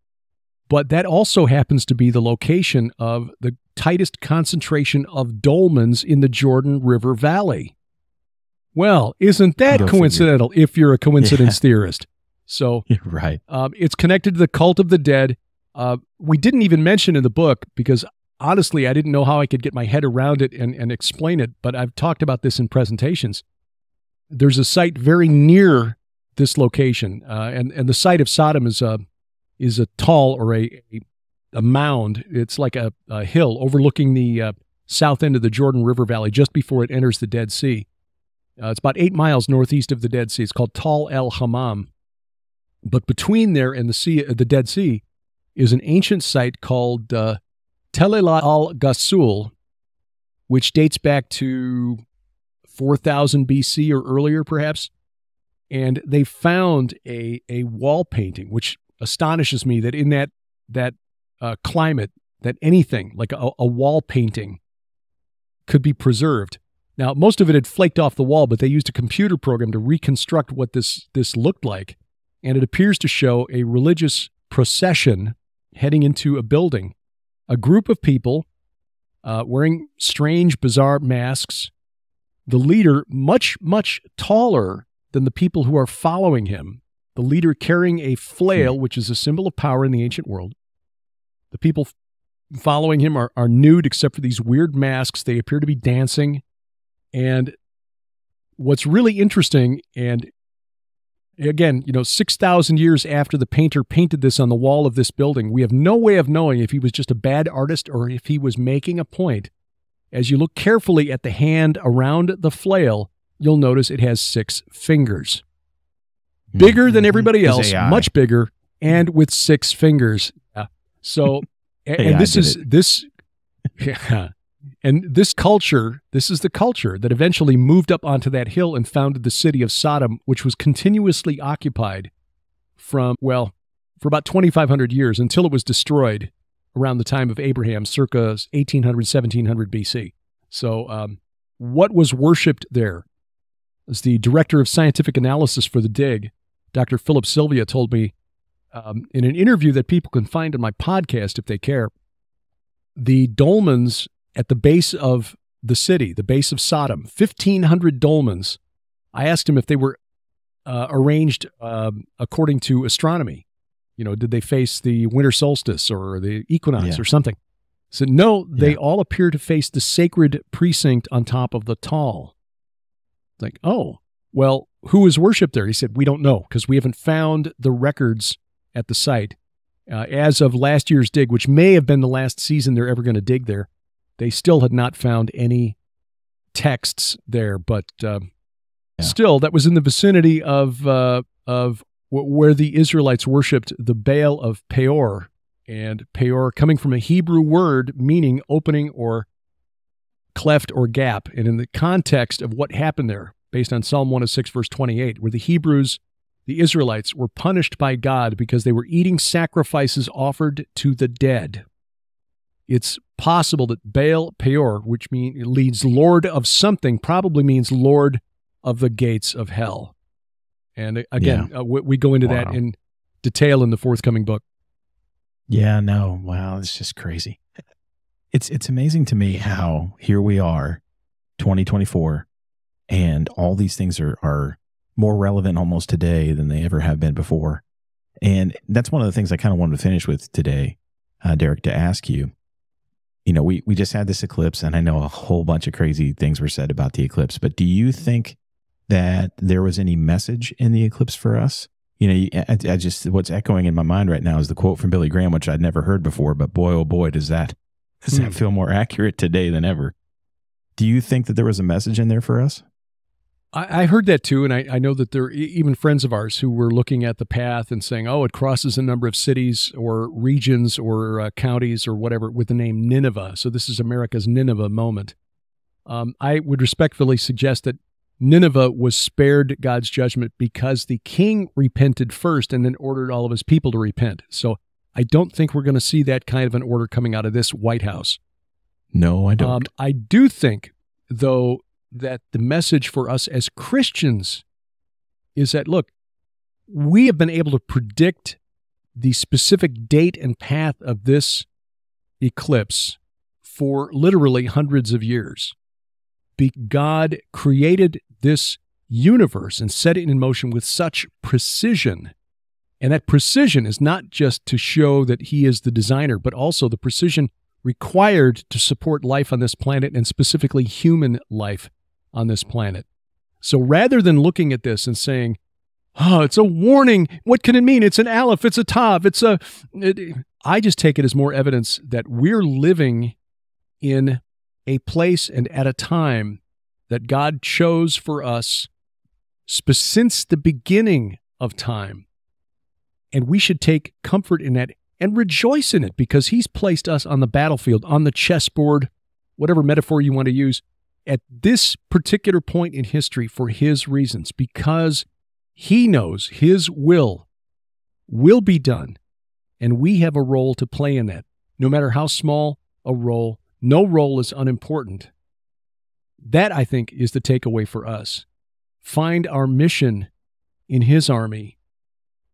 But that also happens to be the location of the tightest concentration of dolmens in the Jordan River Valley. Well, isn't that coincidental if you're a coincidence theorist? So right. It's connected to the cult of the dead. We didn't even mention in the book, because honestly, I didn't know how I could get my head around it and explain it, but I've talked about this in presentations. There's a site very near this location, and the site of Sodom is a tall, or a mound. It's like a hill overlooking the south end of the Jordan River Valley just before it enters the Dead Sea. It's about 8 miles northeast of the Dead Sea. It's called Tal El Hammam. But between there and the Dead Sea is an ancient site called Tel El Gasul, which dates back to 4000 BC or earlier, perhaps. And they found a wall painting, which astonishes me that in that climate, that anything like a wall painting could be preserved. Now, most of it had flaked off the wall, but they used a computer program to reconstruct what this looked like. And it appears to show a religious procession heading into a building. A group of people wearing strange, bizarre masks. The leader much, much taller than the people who are following him. The leader carrying a flail, which is a symbol of power in the ancient world. The people following him are nude except for these weird masks. They appear to be dancing. And what's really interesting, and again, 6,000 years after the painter painted this on the wall of this building, we have no way of knowing if he was just a bad artist or if he was making a point. As you look carefully at the hand around the flail, you'll notice it has 6 fingers. Bigger than everybody else, much bigger, and with 6 fingers. So, and this is this culture, this is the culture that eventually moved up onto that hill and founded the city of Sodom, which was continuously occupied for about 2,500 years until it was destroyed around the time of Abraham, circa 1800, 1700 BC. So what was worshipped there? As the director of scientific analysis for the Dig, Dr. Philip Sylvia, told me in an interview that people can find on my podcast if they care, the dolmens at the base of the city, the base of Sodom, 1,500 dolmens. I asked him if they were arranged according to astronomy. Did they face the winter solstice or the equinox or something? So no, they all appear to face the sacred precinct on top of the Tal. Like, oh, well, who is worshipped there? He said, we don't know because we haven't found the records at the site. As of last year's dig, which may have been the last season they're ever going to dig there, they still had not found any texts there. But still, that was in the vicinity of where the Israelites worshipped the Baal of Peor. And Peor coming from a Hebrew word meaning opening or cleft or gap. And in the context of what happened there, based on Psalm 106, verse 28, where the Israelites were punished by God because they were eating sacrifices offered to the dead. It's possible that Baal Peor, which means Lord of something, probably means Lord of the gates of hell. And again, we go into that in detail in the forthcoming book. Yeah, no, wow, it's just crazy. It's amazing to me how here we are, 2024, and all these things are more relevant almost today than they ever have been before. And that's one of the things I kind of wanted to finish with today, Derek, to ask you. We just had this eclipse, and I know a whole bunch of crazy things were said about the eclipse, but do you think that there was any message in the eclipse for us? What's echoing in my mind right now is the quote from Billy Graham, which I'd never heard before, but boy, oh boy, does that feel more accurate today than ever. Do you think that there was a message in there for us? I heard that too, and I know that there are even friends of ours who were looking at the path and saying, oh, it crosses a number of cities or regions or counties or whatever with the name Nineveh. So this is America's Nineveh moment. I would respectfully suggest that Nineveh was spared God's judgment because the king repented first and then ordered all of his people to repent. So I don't think we're going to see that kind of an order coming out of this White House. No, I don't. I do think, though, that the message for us as Christians is that, look, we have been able to predict the specific date and path of this eclipse for literally hundreds of years. God created this universe and set it in motion with such precision. And that precision is not just to show that he is the designer, but also the precision required to support life on this planet, and specifically human life on this planet. So rather than looking at this and saying, oh, it's a warning, what can it mean? It's an aleph, it's a tav, I just take it as more evidence that we're living in a place and at a time that God chose for us since the beginning of time. And we should take comfort in that and rejoice in it because he's placed us on the battlefield, on the chessboard, whatever metaphor you want to use, at this particular point in history for his reasons, because he knows his will be done, and we have a role to play in that. No matter how small a role, no role is unimportant. That, I think, is the takeaway for us. Find our mission in his army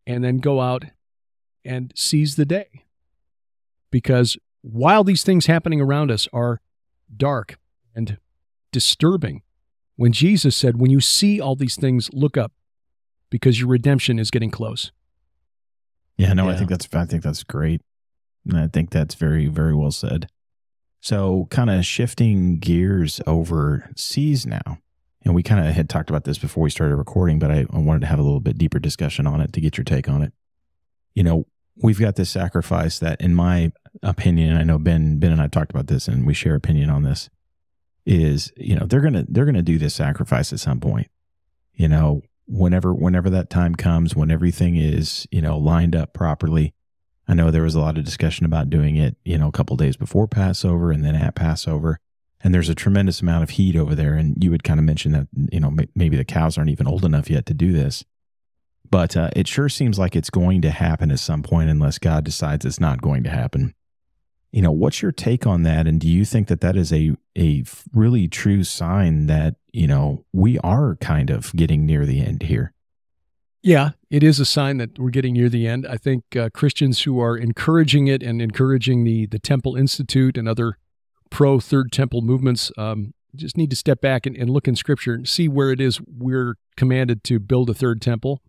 and then go out and seize the day. Because while these things happening around us are dark and disturbing, when Jesus said, when you see all these things, look up, because your redemption is getting close. Yeah, no, I think that's great. And I think that's very, very well said. So kind of shifting gears overseas now. And we kind of had talked about this before we started recording, but I wanted to have a little bit deeper discussion on it to get your take on it. You know, we've got this sacrifice that, in my opinion, and I know Ben and I talked about this and we share opinion on this, is, you know, they're gonna do this sacrifice at some point. You know, whenever that time comes, when everything is, you know, lined up properly. I know there was a lot of discussion about doing it, you know, a couple days before Passover and then at Passover. And there's a tremendous amount of heat over there. And you would kind of mention that, you know, maybe the cows aren't even old enough yet to do this. But it sure seems like it's going to happen at some point unless God decides it's not going to happen. You know, what's your take on that? And do you think that that is a really true sign that, you know, we are kind of getting near the end here? Yeah, it is a sign that we're getting near the end. I think Christians who are encouraging it and encouraging the Temple Institute and other pro-Third Temple movements just need to step back and look in Scripture and see where it is we're commanded to build a third temple.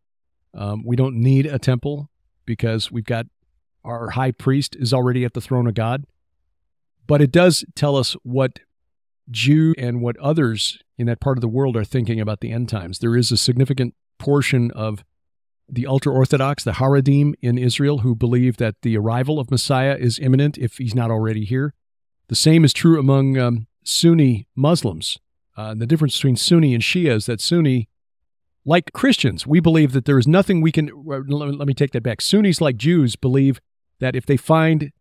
We don't need a temple because we've got our high priest is already at the throne of God. But it does tell us what Jews and what others in that part of the world are thinking about the end times. There is a significant portion of the ultra-Orthodox, the Haredim in Israel, who believe that the arrival of Messiah is imminent if he's not already here. The same is true among Sunni Muslims. The difference between Sunni and Shia is that Sunni, like Christians, we believe that there is nothing we can, let me take that back. Sunnis, like Jews, believe that if they find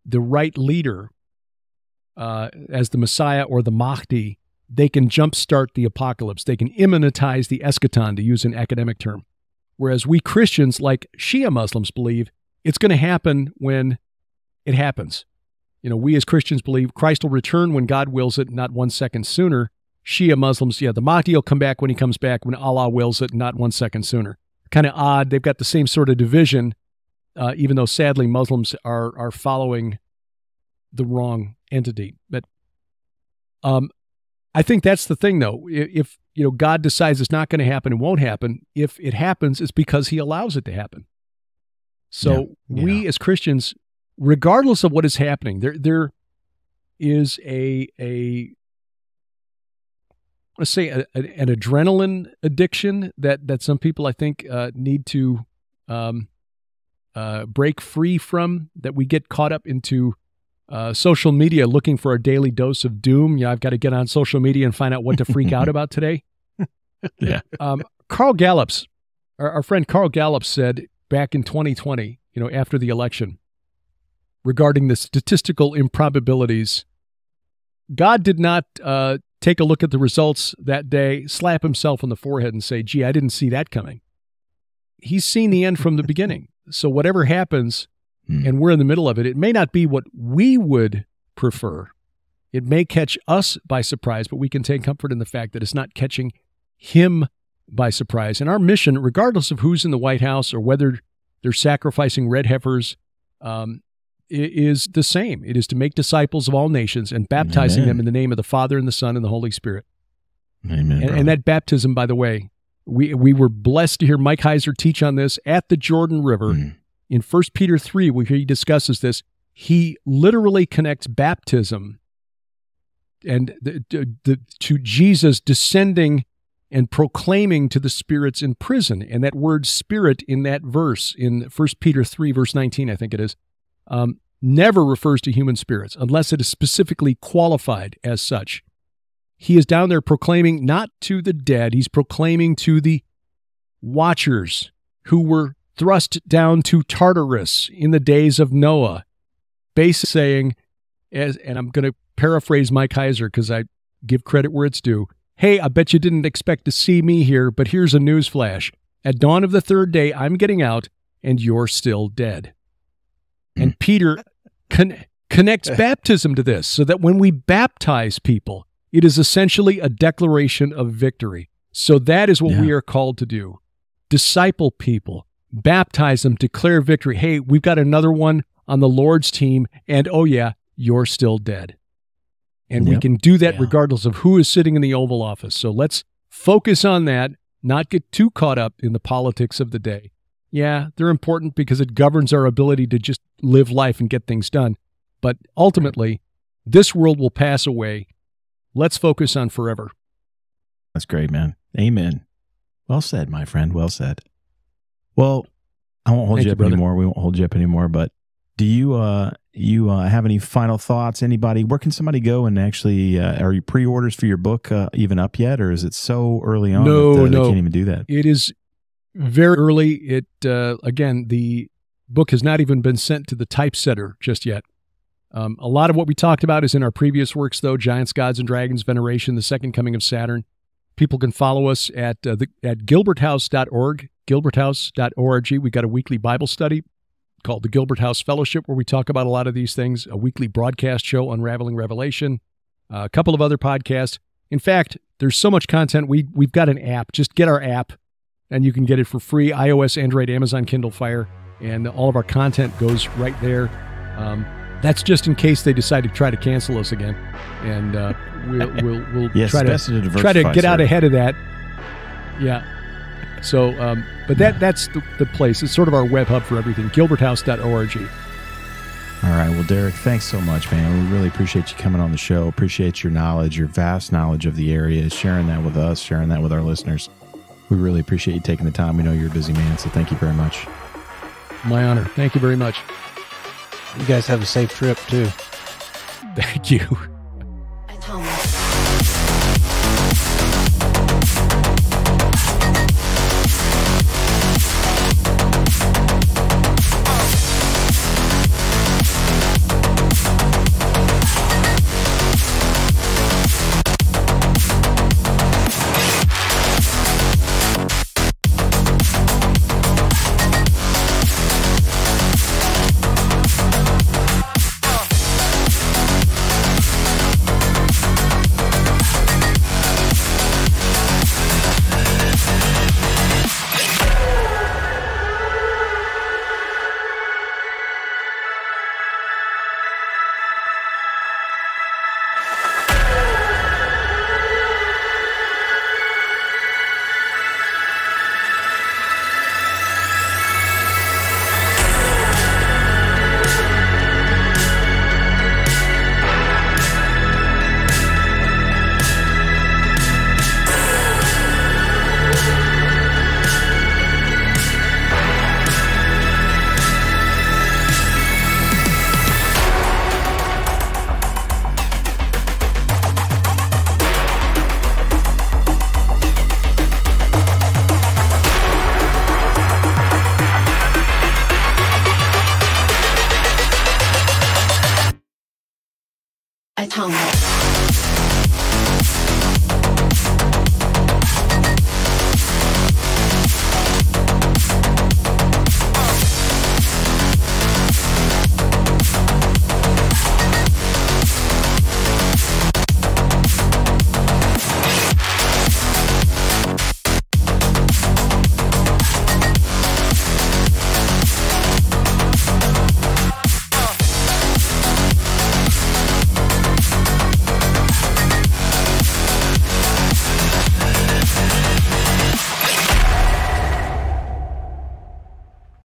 the right leader as the Messiah or the Mahdi, they can jumpstart the apocalypse. They can immanentize the eschaton, to use an academic term. Whereas we Christians, like Shia Muslims, believe it's going to happen when it happens. You know, we as Christians believe Christ will return when God wills it, not 1 second sooner. Shia Muslims, the Mahdi will come back when he comes back, when Allah wills it, not 1 second sooner. Kind of odd. They've got the same sort of division, even though sadly Muslims are following the wrong entity. But I think that's the thing, though. If you know God decides it's not going to happen, it won't happen. If it happens, it's because he allows it to happen. So we as Christians, regardless of what is happening, there is let's say an adrenaline addiction that some people, I think, need to break free from, that we get caught up into social media looking for a daily dose of doom. I've got to get on social media and find out what to freak out about today. Yeah. Carl Gallups, our friend Carl Gallups said back in 2020, you know, after the election, regarding the statistical improbabilities, God did not take a look at the results that day, slap himself on the forehead and say, gee, I didn't see that coming. He's seen the end from the beginning. So whatever happens, and we're in the middle of it, it may not be what we would prefer. It may catch us by surprise, but we can take comfort in the fact that it's not catching him by surprise. And our mission, regardless of who's in the White House or whether they're sacrificing red heifers, is the same. It is to make disciples of all nations and baptizing them in the name of the Father and the Son and the Holy Spirit. Amen. And that baptism, by the way, we were blessed to hear Mike Heiser teach on this at the Jordan River. In 1 Peter 3, where he discusses this, he literally connects baptism and to Jesus descending and proclaiming to the spirits in prison. And that word spirit in that verse, in 1 Peter 3, verse 19, I think it is, never refers to human spirits unless it is specifically qualified as such. He is down there proclaiming not to the dead, he's proclaiming to the watchers who were thrust down to Tartarus in the days of Noah, basically saying, and I'm going to paraphrase Mike Heiser because I give credit where it's due, hey, I bet you didn't expect to see me here, but here's a news flash. At dawn of the third day, I'm getting out, and you're still dead. And Peter connects baptism to this, so that when we baptize people, It is essentially a declaration of victory. So that is what we are called to do. Disciple people, baptize them, declare victory. Hey, we've got another one on the Lord's team, and oh yeah, you're still dead. And we can do that regardless of who is sitting in the Oval Office. So let's focus on that, not get too caught up in the politics of the day. Yeah, they're important because it governs our ability to just live life and get things done. But ultimately, this world will pass away. Let's focus on forever. That's great, man. Amen. Well said, my friend. Well said. Well, I won't hold you up anymore. We won't hold you up anymore. But do you have any final thoughts? Anybody? Where can somebody go and actually? Are you pre-orders for your book even up yet, or is it so early on that they can't even do that? It is very early. It again, the book has not even been sent to the typesetter just yet. A lot of what we talked about is in our previous works, though: Giants, Gods, and Dragons, Veneration, the Second Coming of Saturn. People can follow us at gilberthouse.org, gilberthouse.org. We've got a weekly Bible study called the Gilbert House Fellowship, where we talk about a lot of these things, a weekly broadcast show, Unraveling Revelation, a couple of other podcasts. In fact, there's so much content, we've got an app. Just get our app, and you can get it for free, iOS, Android, Amazon, Kindle Fire, and all of our content goes right there. That's just in case they decide to try to cancel us again, and we'll yes, try to get out ahead of that. Yeah. So, but that's the place. It's sort of our web hub for everything. gilberthouse.org. All right. Well, Derek, thanks so much, man. We really appreciate you coming on the show. Appreciate your knowledge, your vast knowledge of the area, sharing that with us, sharing that with our listeners. We really appreciate you taking the time. We know you're a busy man, so thank you very much. My honor. Thank you very much. You guys have a safe trip, too. Thank you.